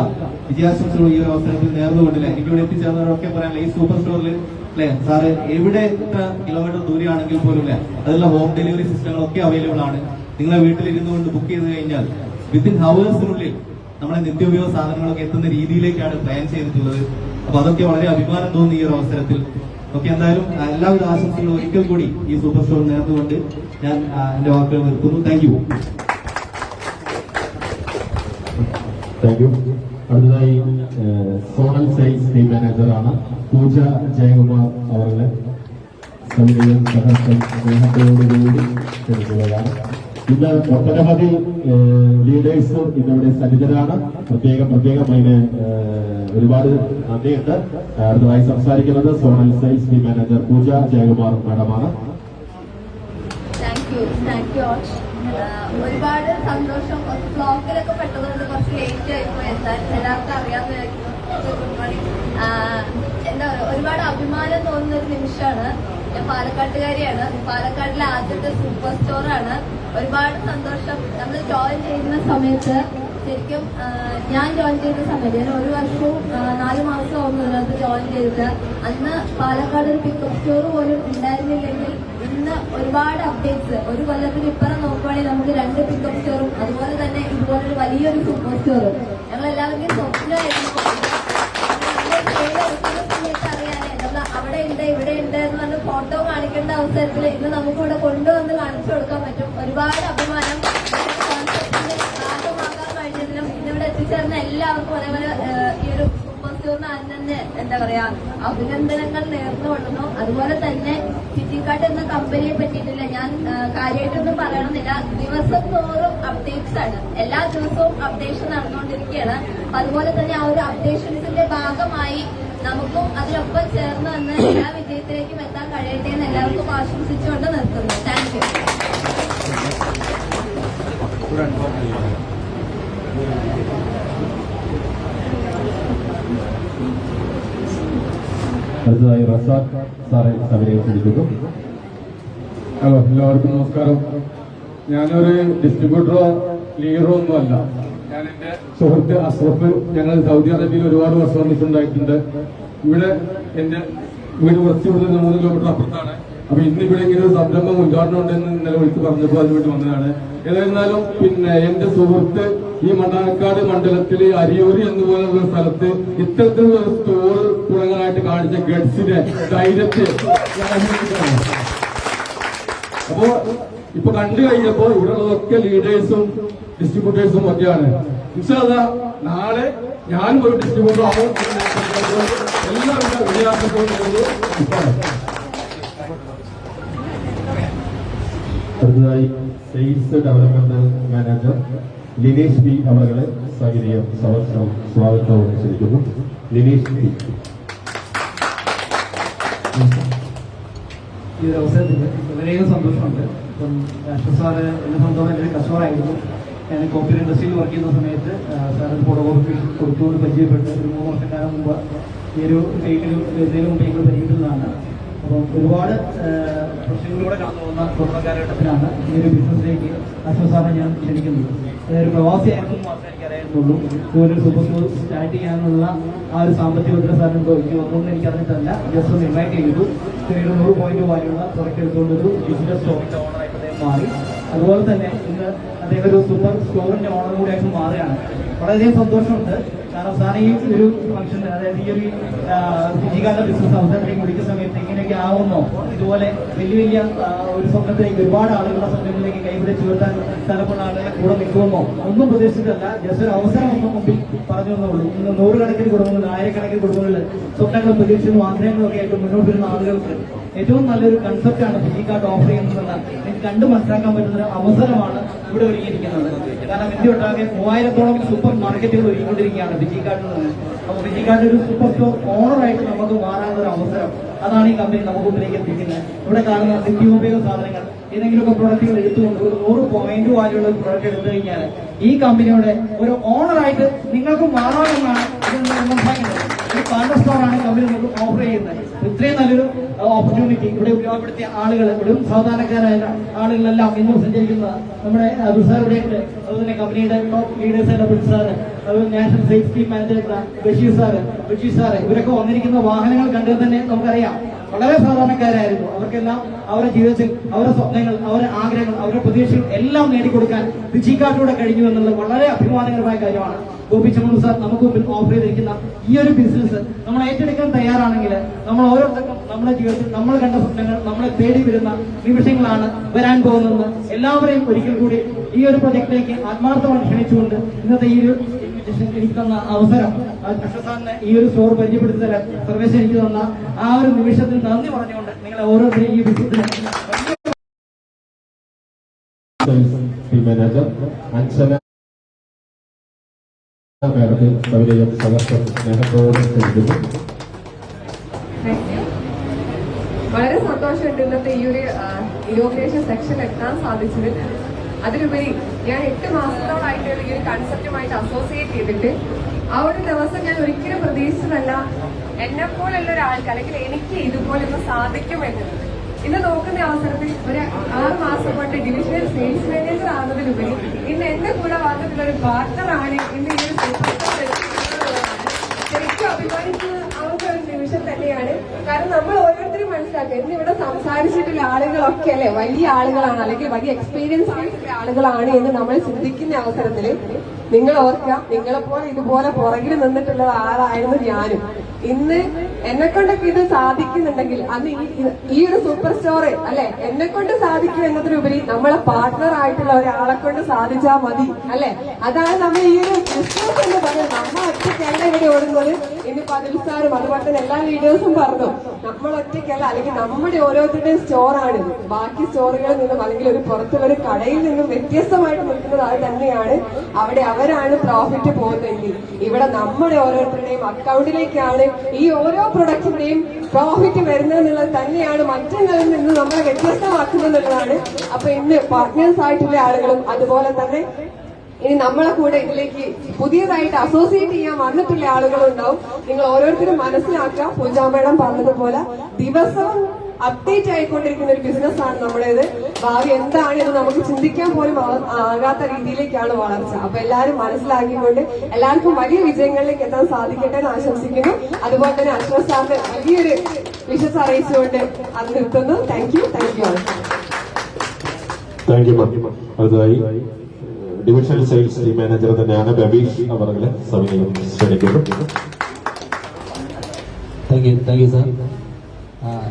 വിജയാശംസകളും ഈ ഒരു അവസരത്തിൽ നേർന്നുകൊണ്ടില്ല. എനിക്കിവിടെ എത്തിച്ചേർന്നവരൊക്കെ പറയാനില്ല, ഈ സൂപ്പർ സ്റ്റോറിൽ അല്ലെ സാറ് എവിടെ എത്ര കിലോമീറ്റർ ദൂരെയാണെങ്കിൽ പോലും അല്ലെ അതിലുള്ള ഹോം ഡെലിവറി സിസ്റ്റങ്ങളൊക്കെ അവൈലബിൾ ആണ്. നിങ്ങളെ വീട്ടിലിരുന്നു കൊണ്ട് ബുക്ക് ചെയ്ത് കഴിഞ്ഞാൽ വിത്തിൻ ഹവേഴ്സിനുള്ളിൽ നമ്മളെ നിത്യോപയോഗ സാധനങ്ങളൊക്കെ എത്തുന്ന രീതിയിലേക്കാണ് പ്ലാൻ ചെയ്തിട്ടുള്ളത്. അപ്പൊ അതൊക്കെ വളരെ അഭിമാനം തോന്നി ഈ ഒരു അവസരത്തിൽ. ഓക്കെ, എന്തായാലും എല്ലാവിധ ആശംസകളും ഒരിക്കൽ കൂടി ഈ സൂപ്പർ സ്റ്റോർ നേർന്നുകൊണ്ട് ഞാൻ എന്റെ വാക്കുകൾ നിർത്തുന്നു. Thank you. അടുത്തതായി സോണൽ സെയിൽസ് ടീം മാനേജറാണ് പൂജ ജയകുമാർ അവരുടെ സൗകര്യം സ്നേഹത്തോടുകൂടി ക്ഷണിക്കുകയാണ്. ഇന്ന് ഒട്ടനവധി ലീഡേഴ്സ് ഇന്നിവിടെ സന്നിധരാണ്. പ്രത്യേകം അതിന് ഒരുപാട് നന്ദിയുണ്ട്. അടുത്തതായി സംസാരിക്കുന്നത് zonal sales team manager Pooja Jayakumar മാഡമാണ്. Thank you all. ഒരുപാട് സന്തോഷം. ബ്ലോക്കിലൊക്കെ പെട്ടതുകൊണ്ട് കുറച്ച് ലേറ്റ് ആയിപ്പോയി എത്താൻ. എല്ലാവർക്കും അറിയാവുന്ന ഗുഡ് മോർണിംഗ്. എന്താ പറയുക, ഒരുപാട് അഭിമാനം തോന്നുന്ന ഒരു നിമിഷമാണ്. ഞാൻ പാലക്കാട്ടുകാരിയാണ്. പാലക്കാടിലെ ആദ്യത്തെ സൂപ്പർ സ്റ്റോറാണ്. ഒരുപാട് സന്തോഷം. നമ്മൾ ജോയിൻ ചെയ്യുന്ന സമയത്ത് ശരിക്കും ഞാൻ ജോയിൻ ചെയ്ത സമയത്ത് ഞാൻ 1 വർഷവും 4 മാസവും ഇതിനകത്ത് ജോയിൻ ചെയ്തിട്ട് അന്ന് പാലക്കാട് ഒരു പിക്കപ്പ് സ്റ്റോർ പോലും ഉണ്ടായിരുന്നില്ലെങ്കിൽ ഇന്ന് ഒരുപാട് അപ്ഡേറ്റ്സ്, ഒരു കൊല്ലത്തിന് ഇപ്പുറം നോക്കുവാണെങ്കിൽ നമുക്ക് 2 പിക്കപ്പ് സ്റ്റോറും അതുപോലെ തന്നെ ഇതുപോലൊരു വലിയൊരു സൂപ്പർ സ്റ്റോറും ഞങ്ങളെല്ലാവർക്കും സ്വപ്നമായിരുന്നു. സമയത്ത് അറിയാനേ നമ്മൾ അവിടെ ഉണ്ട് ഇവിടെ ഉണ്ട് എന്ന് പറഞ്ഞ് ഫോട്ടോ കാണിക്കേണ്ട അവസരത്തിൽ ഇന്ന് നമുക്കിവിടെ കൊണ്ടുവന്ന് കാണിച്ചു കൊടുക്കാൻ പറ്റും. ഒരുപാട് അഭിമാനം. ഭാഗമാകാൻ കഴിഞ്ഞതിലും ഇന്നിവിടെ എത്തിച്ചേർന്ന എല്ലാവർക്കും അതേപോലെ ഈ ഒരു സൂപ്പർ സ്റ്റോറിന് തന്നെ എന്താ പറയാ അഭിനന്ദനങ്ങൾ നേർന്നുകൊള്ളുന്നു. അതുപോലെ തന്നെ ഫിജിക്കാട്ട് എന്ന കമ്പനിയെ പറ്റിയിട്ടില്ല ഞാൻ കാര്യമായിട്ടൊന്നും പറയണമെന്നില്ല. ദിവസം തോറും അപ്ഡേറ്റ്സ് ആണ്. എല്ലാ ദിവസവും അപ്ഡേഷൻ നടന്നുകൊണ്ടിരിക്കുകയാണ്. അതുപോലെ തന്നെ ആ ഒരു അപ്ഡേഷൻസിന്റെ ഭാഗമായി നമുക്കും അതിനൊപ്പം ചേർന്ന് വന്ന് എല്ലാ വിജയത്തിലേക്കും എത്താൻ കഴിയട്ടെ എന്ന് എല്ലാവർക്കും ആശംസിച്ചുകൊണ്ട് നിർത്തുന്നു. Thank you. അടുത്തതായി റസാഖ് സാറെ സഭയെ ക്ഷണിക്കുന്നു. ഹലോ, എല്ലാവർക്കും നമസ്കാരം. ഞാനൊരു ഡിസ്ട്രിബ്യൂട്ടറോ ലീഡറോ ഒന്നുമല്ല. ഞാൻ എന്റെ സുഹൃത്ത് അഷ്റഫ്, ഞങ്ങൾ സൗദി അറേബ്യയിൽ ഒരുപാട് വർഷം വന്നിട്ടുണ്ടായിട്ടുണ്ട്. ഇവിടെ എന്റെ വീട് കുറച്ച് 3 കിലോമീറ്റർ അപ്പുറത്താണ്. അപ്പൊ ഇന്ന് ഇവിടെ ഇങ്ങനെ ഒരു സംരംഭം ഉദ്ഘാടനം ഉണ്ടെന്ന് ഇന്നലെ വിളിച്ച് പറഞ്ഞപ്പോൾ അതിനുവേണ്ടി വന്നതാണ്. ഏതായിരുന്നാലും എന്റെ സുഹൃത്ത് ഈ മണ്ണാർക്കാട് മണ്ഡലത്തില് അരിയൂരി എന്നുപോലുള്ള സ്ഥലത്ത് ഇത്തരത്തിലുള്ള ഒരു സ്റ്റോർ തുടങ്ങാനായിട്ട് കാണിച്ച ഗഡ്സിനെ, ധൈര്യത്തെ അപ്പോ ഇപ്പൊ കണ്ടു കഴിഞ്ഞപ്പോ ഇവിടെയുള്ളതൊക്കെ ലീഡേഴ്സും ഡിസ്ട്രിബ്യൂട്ടേഴ്സും ഒക്കെയാണ്. നാളെ ഞാനും ഒരു ഡിസ്ട്രിബ്യൂട്ടർ ആവും. എല്ലാവരുടെ വിജയാസത്തോടുകൂടി അടുത്തതായി sales development manager Linesh P അവരുടെ സൗകര്യം സ്വാഗതത്തോടെ ക്ഷണിക്കുന്നു. ലിനേഷ് പി. ഈ ഒരു അവസരത്തിൽ വളരെയധികം സന്തോഷമുണ്ട്. ഇപ്പം അഷ്റഫ് സാറ് എന്നെ സംബന്ധിച്ചോളം എൻ്റെ കസ്റ്റമറായിരുന്നു. ഞാൻ കോപ്പി ഇൻഡസ്ട്രിയിൽ വർക്ക് ചെയ്യുന്ന സമയത്ത് സാറ് ഫോട്ടോഗ്രാഫി കൊടുത്തുകൊണ്ട് പരിചയപ്പെട്ട് ഒരു 3 വർഷക്കാലം മുമ്പ് ഈ ഒരു ഡേറ്റിലും മുമ്പ് ഞങ്ങൾ പരിചയപ്പെടുന്നതാണ്. അപ്പം ഒരുപാട് പ്രശ്നങ്ങളിലൂടെ കടന്നു പോകുന്ന കൊറോണ കാലഘട്ടത്തിലാണ് ഈ ഒരു ബിസിനസ്സിലേക്ക് അഷ്റഫ് സാറിനെ ഞാൻ ക്ഷണിക്കുന്നത്. ഒരു പ്രവാസിയായിരുന്നു മാത്രമേ എനിക്കറിയാനുള്ളൂ. ഒരു സൂപ്പർ സ്റ്റോർ സ്റ്റാർട്ട് ചെയ്യാനുള്ള ആ ഒരു സാമ്പത്തിക ഭദ്രത സാറിനുണ്ടോ എനിക്ക് ഒന്നും എനിക്കറിഞ്ഞിട്ടല്ല. ജസ്റ്റ് ഒന്ന് ഇൻവൈറ്റ് ചെയ്തു. ചെറിയൊരു 100 പോയിന്റ് വാല്യുള്ള പ്രൊഡക്റ്റ് എടുത്തുകൊണ്ടൊരു ബിസിനസ് സ്റ്റോറിന്റെ ഓണറായിട്ട് അദ്ദേഹം മാറി. അതുപോലെ തന്നെ ഇന്ന് അദ്ദേഹം ഒരു സൂപ്പർ സ്റ്റോറിന്റെ ഓണർ കൂടിയായിട്ട് മാറുകയാണ്. വളരെയധികം സന്തോഷമുണ്ട്. കാരണം സാർ ഈ ഒരു ഫംഗ്ഷൻ, അതായത് ഈ ഒരു ഫിജിക്കാരുടെ ബിസിനസ് അവസരത്തിലേക്ക് വിളിക്കുന്ന സമയത്ത് ഇങ്ങനെയൊക്കെ ആവുന്നോ, ഇതുപോലെ വലിയ ഒരു സ്വപ്നത്തിലേക്ക് ഒരുപാട് ആളുകളുടെ സ്വപ്നങ്ങളിലേക്ക് കൈപിടിച്ച് ഉയർത്താൻ സ്ഥലമുള്ള ആളുകളെ കൂടെ നിൽക്കുമെന്നോ ഒന്നും പ്രതീക്ഷിച്ചിട്ടല്ല. ജസ്റ്റ് ഒരു അവസരം ഒന്നും മുമ്പിൽ പറഞ്ഞു എന്നുള്ളൂ. ഇന്ന് 100 കണക്കിന് കുടുംബങ്ങളിൽ 1000 കണക്കിന് കുടുംബങ്ങളിൽ സ്വപ്നങ്ങളും പ്രതീക്ഷകളും ആഗ്രഹങ്ങളും ഒക്കെ ആയിട്ട് മുന്നോട്ട് വരുന്ന ആളുകൾക്ക് ഏറ്റവും നല്ലൊരു കൺസെപ്റ്റാണ് ഫിജിക്കാർഡ് ഓഫർ ചെയ്യുന്നതെന്ന് എനിക്ക് കണ്ടു മനസ്സിലാക്കാൻ പറ്റുന്ന ഒരു അവസരമാണ് ഇവിടെ ഒരുങ്ങിയിരിക്കുന്നത്. കാരണം ഇന്ത്യ ഒട്ടാകെ 3000-ഓളം സൂപ്പർ മാർക്കറ്റുകൾ ഒരുങ്ങിക്കൊണ്ടിരിക്കുകയാണ് ഫിജിക്കാർഡിൽ നിന്ന്. അപ്പോൾ ഫിജിക്കാർഡ് ഒരു സൂപ്പർ സ്റ്റോർ ഓണറായിട്ട് നമുക്ക് മാറാനുള്ള ഒരു അവസരം, അതാണ് ഈ കമ്പനി നമുക്ക് മുമ്പിലേക്ക് എത്തിക്കുന്നത്. ഇവിടെ കാണുന്ന നിത്യോപയോഗ സാധനങ്ങൾ, ഏതെങ്കിലുമൊക്കെ പ്രൊഡക്റ്റുകൾ എടുത്തുകൊണ്ട് ഒരു 100 പോയിന്റ് വാല്യുള്ള ഒരു പ്രൊഡക്റ്റ് എടുത്തു കഴിഞ്ഞാൽ ഈ കമ്പനിയുടെ ഒരു ഓണറായിട്ട് നിങ്ങൾക്ക് മാറാമെന്നാണ് ഇതിൽ മനസ്സിലാക്കുന്നത്. ഒരു പാർട്ണർ സ്റ്റോറാണ് കമ്പനി നമുക്ക് ഓഫർ ചെയ്യുന്നത്. ഇത്രയും നല്ലൊരു ഓപ്പർച്യൂണിറ്റി ഇവിടെ ഉപയോഗപ്പെടുത്തിയ ആളുകൾ, ഇവിടെ സാധാരണക്കാരായ ആളുകളെല്ലാം ഇന്നും സഞ്ചരിക്കുന്ന നമ്മുടെ സാർ ഇവിടെയുണ്ട്. അതുപോലെ തന്നെ കമ്പനിയുടെ ടോപ്പ് ലീഡേഴ്സായ ബിൽ സാറ്, അതുപോലെ national sales team manager Basheer sir, ഇവരൊക്കെ വന്നിരിക്കുന്ന വാഹനങ്ങൾ കണ്ടത് തന്നെ നമുക്കറിയാം വളരെ സാധാരണക്കാരായിരുന്നു. അവർക്കെല്ലാം അവരുടെ ജീവിതത്തിൽ അവരുടെ സ്വപ്നങ്ങൾ, അവരുടെ ആഗ്രഹങ്ങൾ, അവരുടെ പ്രതീക്ഷകൾ എല്ലാം നേടിക്കൊടുക്കാൻ ഫിജിക്കാർഡിലൂടെ കഴിഞ്ഞു എന്നുള്ളത് വളരെ അഭിമാനകരമായ കാര്യമാണ്. ഗോപി ചമ്മു സാർ നമുക്ക് മുമ്പിൽ ഓഫർ ചെയ്തിരിക്കുന്ന ഈ ഒരു ബിസിനസ് നമ്മൾ ഏറ്റെടുക്കാൻ തയ്യാറാണെങ്കിൽ നമ്മൾ ഓരോരുത്തർക്കും നമ്മുടെ ജീവിതത്തിൽ നമ്മൾ കണ്ട സ്വപ്നങ്ങൾ നമ്മളെ തേടി വരുന്ന നിമിഷങ്ങളാണ് വരാൻ പോകുന്നത്. എല്ലാവരെയും ഒരിക്കൽ കൂടി ഈ ഒരു പ്രൊജക്റ്റിലേക്ക് ആത്മാർത്ഥമായി ക്ഷണിച്ചുകൊണ്ട് ഇന്നത്തെ ഈ ഒരു എനിക്ക് തന്ന അവസരം, അഷ്റഫ് ഈ ഒരു സ്റ്റോർ പരിചയപ്പെടുത്തി തരാൻ സർവീസ് എനിക്ക് തന്ന ആ ഒരു നിമിഷത്തിൽ നന്ദി പറഞ്ഞുകൊണ്ട് നിങ്ങളെ ഓരോരുത്തരും ഈ ബിസിനസ്സിൽ മാനേജർ അഞ്ജന മേഡത്തിൽ സൗകര്യം സ്നേഹത്തോടെ ക്ഷണിക്കുന്നു. വളരെ സന്തോഷമുണ്ട് ഇന്നത്തെ ഈ ഒരു ഇനോഗ്രേഷൻ സെക്ഷൻ എത്താൻ സാധിച്ചതിൽ. അതിലുപരി ഞാൻ 8 മാസത്തോളായിട്ട് ഈ ഒരു കൺസെപ്റ്റുമായിട്ട് അസോസിയേറ്റ് ചെയ്തിട്ട് ആ ഒരു ദിവസം ഞാൻ ഒരിക്കലും പ്രതീക്ഷിച്ചതല്ല എന്നെ പോലുള്ള ഒരാൾക്ക് അല്ലെങ്കിൽ എനിക്ക് ഇതുപോലൊന്ന് സാധിക്കുമെന്നുള്ളത്. ഇന്ന് നോക്കുന്ന അവസരത്തിൽ ഒരു 6 മാസം കൊണ്ട് ഡിവിഷണൽ സെയിൽസ് മാനേജർ ആകുന്നതിലുപരി ഇന്ന് എന്റെ കൂടെ വന്നിട്ടുള്ള ഒരു പാർട്ണറാണ് ഇന്ന് ഈ ഒരു ശരിക്കും അഭിമാനിക്കുന്ന ഒരു നിമിഷം തന്നെയാണ്. കാരണം നമ്മൾ ഓരോരുത്തരും മനസ്സിലാക്കുക, ഇന്ന് ഇവിടെ സംസാരിച്ചിട്ടുള്ള ആളുകളൊക്കെ അല്ലെ വലിയ ആളുകളാണ് അല്ലെങ്കിൽ വലിയ എക്സ്പീരിയൻസ് ആയിട്ടുള്ള ആളുകളാണ് എന്ന് നമ്മൾ ചിന്തിക്കുന്ന അവസരത്തിൽ നിങ്ങൾ ഓർക്കുക, നിങ്ങളെപ്പോലെ ഇതുപോലെ പുറകിൽ നിന്നിട്ടുള്ള ആളായിരുന്നു ഞാനും. ഇന്ന് എന്നെ കൊണ്ടൊക്കെ ഇത് സാധിക്കുന്നുണ്ടെങ്കിൽ അന്ന് ഈ ഒരു സൂപ്പർ സ്റ്റോർ അല്ലെ എന്നെ കൊണ്ട് സാധിക്കും എന്നതിനുപരി നമ്മളെ പാർട്ട്ണർ ആയിട്ടുള്ള ഒരാളെ കൊണ്ട് സാധിച്ചാൽ മതി അല്ലെ. അതാണ് നമ്മൾ ഈ ഒരു ബിസിനസ് എന്ന് പറയുന്നത്. നമ്മൾ ഒറ്റയ്ക്കല്ല ഇവിടെ ഓടുന്നത്. ഇന്നിപ്പോ അതിൽ സാറും അതുപോലെ തന്നെ എല്ലാ ലീഡേഴ്സും പറഞ്ഞു, നമ്മൾ ഒറ്റയ്ക്കല്ല, അല്ലെങ്കിൽ നമ്മുടെ ഓരോരുത്തരുടെയും സ്റ്റോറാണ്. ബാക്കി സ്റ്റോറുകളിൽ നിന്നും അല്ലെങ്കിൽ ഒരു പുറത്തുള്ള ഒരു കടയിൽ നിന്നും വ്യത്യസ്തമായിട്ട് നിൽക്കുന്നത് അത് തന്നെയാണ്. അവിടെ അവരാണ് പ്രോഫിറ്റ് പോകുന്നതെങ്കിൽ ഇവിടെ നമ്മുടെ ഓരോരുത്തരുടെയും അക്കൗണ്ടിലേക്കാണ് ഈ ഓരോ പ്രൊഡക്റ്റിന്റെയും പ്രോഫിറ്റ് വരുന്നതെന്നുള്ളത് തന്നെയാണ് മറ്റങ്ങളിൽ നിന്ന് നമ്മളെ വ്യത്യസ്തമാക്കുന്നതെന്നുള്ളതാണ്. അപ്പൊ ഇന്ന് പാർട്ട്നേഴ്സ് ആയിട്ടുള്ള ആളുകളും അതുപോലെ തന്നെ ഇനി നമ്മളെ കൂടെ ഇതിലേക്ക് പുതിയതായിട്ട് അസോസിയേറ്റ് ചെയ്യാൻ വന്നിട്ടുള്ള ആളുകളും ഉണ്ടാവും. നിങ്ങൾ ഓരോരുത്തരും മനസ്സിലാക്കുക, പൂജ മേഡം പറഞ്ഞതുപോലെ ദിവസവും അപ്ഡേറ്റ് ആയിക്കൊണ്ടിരിക്കുന്ന ഒരു ബിസിനസ് ആണ് നമ്മുടേത്. ഭാവി എന്താണ് എന്ന് നമുക്ക് ചിന്തിക്കാൻ പോലും ആകാത്ത രീതിയിലേക്കാണ് വളർച്ച. അപ്പൊ എല്ലാവരും മനസ്സിലാക്കിക്കൊണ്ട് എല്ലാവർക്കും വലിയ വിജയങ്ങളിലേക്ക് എത്താൻ സാധിക്കട്ടെ എന്ന് ആശംസിക്കുന്നു. അതുപോലെ തന്നെ അഷ്റഫ് സാറിന് വലിയൊരു വിഷസ് അറിയിച്ചുകൊണ്ട് അത് നിർത്തുന്നു. Thank you. അടുത്തതായി ഡിവിഷണൽ സെയിൽസ് ടീം മാനേജർ തന്നെയാണ് ബബീഷ് അവരുടെ സമയം ക്ഷണിക്കുന്നു. Thank you sir.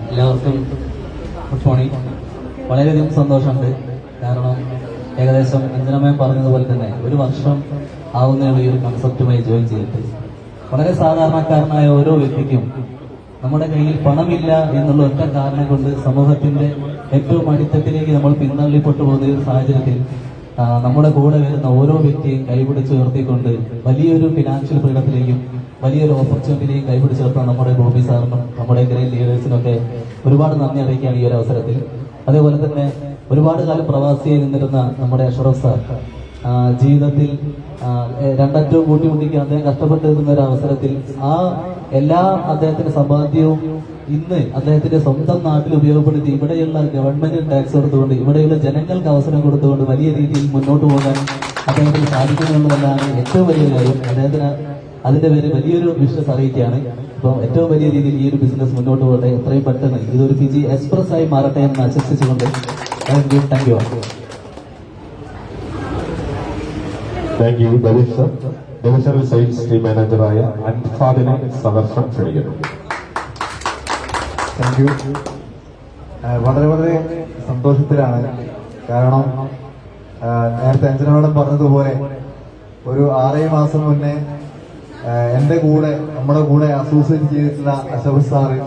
എല്ലാവർക്കും ഗുഡ് മോർണിംഗ്. വളരെയധികം സന്തോഷമുണ്ട്. കാരണം ഏകദേശം അഞ്ജനമയം പറഞ്ഞതുപോലെ തന്നെ 1 വർഷം ആവുന്നതിനുള്ള ഈ ഒരു കൺസെപ്റ്റുമായി ജോയിൻ ചെയ്തിട്ട് വളരെ സാധാരണക്കാരനായ ഓരോ വ്യക്തിക്കും നമ്മുടെ കയ്യിൽ പണമില്ല എന്നുള്ള ഒറ്റ കാരണം കൊണ്ട് സമൂഹത്തിന്റെ ഏറ്റവും അടിത്തട്ടിലേക്ക് നമ്മൾ പിന്തള്ളിപ്പെട്ടു പോകുന്ന ഒരു സാഹചര്യത്തിൽ നമ്മുടെ കൂടെ വരുന്ന ഓരോ വ്യക്തിയും കൈപിടിച്ച് ഉയർത്തിക്കൊണ്ട് വലിയൊരു ഫിനാൻഷ്യൽ ഫ്രീഡത്തിലേക്കും വലിയൊരു ഓപ്പർച്യൂണിറ്റിയിലേക്കും കൈപിടിച്ചുയർത്താൻ നമ്മുടെ ബോബി സാറിനും നമ്മുടെ ഗ്രേറ്റ് ലീഡേഴ്സിനൊക്കെ ഒരുപാട് നന്ദി അറിയിക്കുകയാണ് ഈ ഒരു അവസരത്തിൽ. അതേപോലെ തന്നെ ഒരുപാട് കാലം പ്രവാസിയായി നിന്നിരുന്ന നമ്മുടെ അഷ്റഫ് സാർ ജീവിതത്തിൽ രണ്ടറ്റവും കൂട്ടിമുട്ടിക്കാൻ അദ്ദേഹം കഷ്ടപ്പെട്ടിരുന്ന ഒരു അവസരത്തിൽ ആ എല്ലാ അദ്ദേഹത്തിന്റെ സമ്പാദ്യവും ഇന്ന് അദ്ദേഹത്തിന്റെ സ്വന്തം നാട്ടിൽ ഉപയോഗപ്പെടുത്തി ഇവിടെയുള്ള ഗവൺമെന്റ് ടാക്സ് കൊടുത്തുകൊണ്ട് ഇവിടെയുള്ള ജനങ്ങൾക്ക് അവസരം കൊടുത്തുകൊണ്ട് വലിയ രീതിയിൽ മുന്നോട്ട് പോകാൻ അദ്ദേഹത്തിന് സാധിക്കുന്നുള്ളതാണ് ഏറ്റവും വലിയ കാര്യം. അദ്ദേഹത്തിന് അതിന്റെ പേര് വലിയൊരു വിശ്വാസം അറിയിക്കുകയാണ്. അപ്പോൾ ഏറ്റവും വലിയ രീതിയിൽ ഈ ഒരു ബിസിനസ് മുന്നോട്ട് പോകട്ടെ, എത്രയും പെട്ടെന്ന് ഇതൊരു ഫിജി എക്സ്പ്രസ് ആയി മാറട്ടെ എന്ന് ആശംസിച്ചുകൊണ്ട് thank you. Thank you Babeesh sir. Divisional sales team മാനേജറായ അൻഫാദിനെ സഹർഷം ക്ഷണിക്കുന്നു. Thank you. വളരെ സന്തോഷത്തിലാണ്. കാരണം നേരത്തെ അഞ്ജനോടും പറഞ്ഞതുപോലെ ഒരു 6 മാസം മുന്നേ നമ്മുടെ കൂടെ അസോസിയേറ്റ് ചെയ്തിട്ടുള്ള അശോക് സാറ്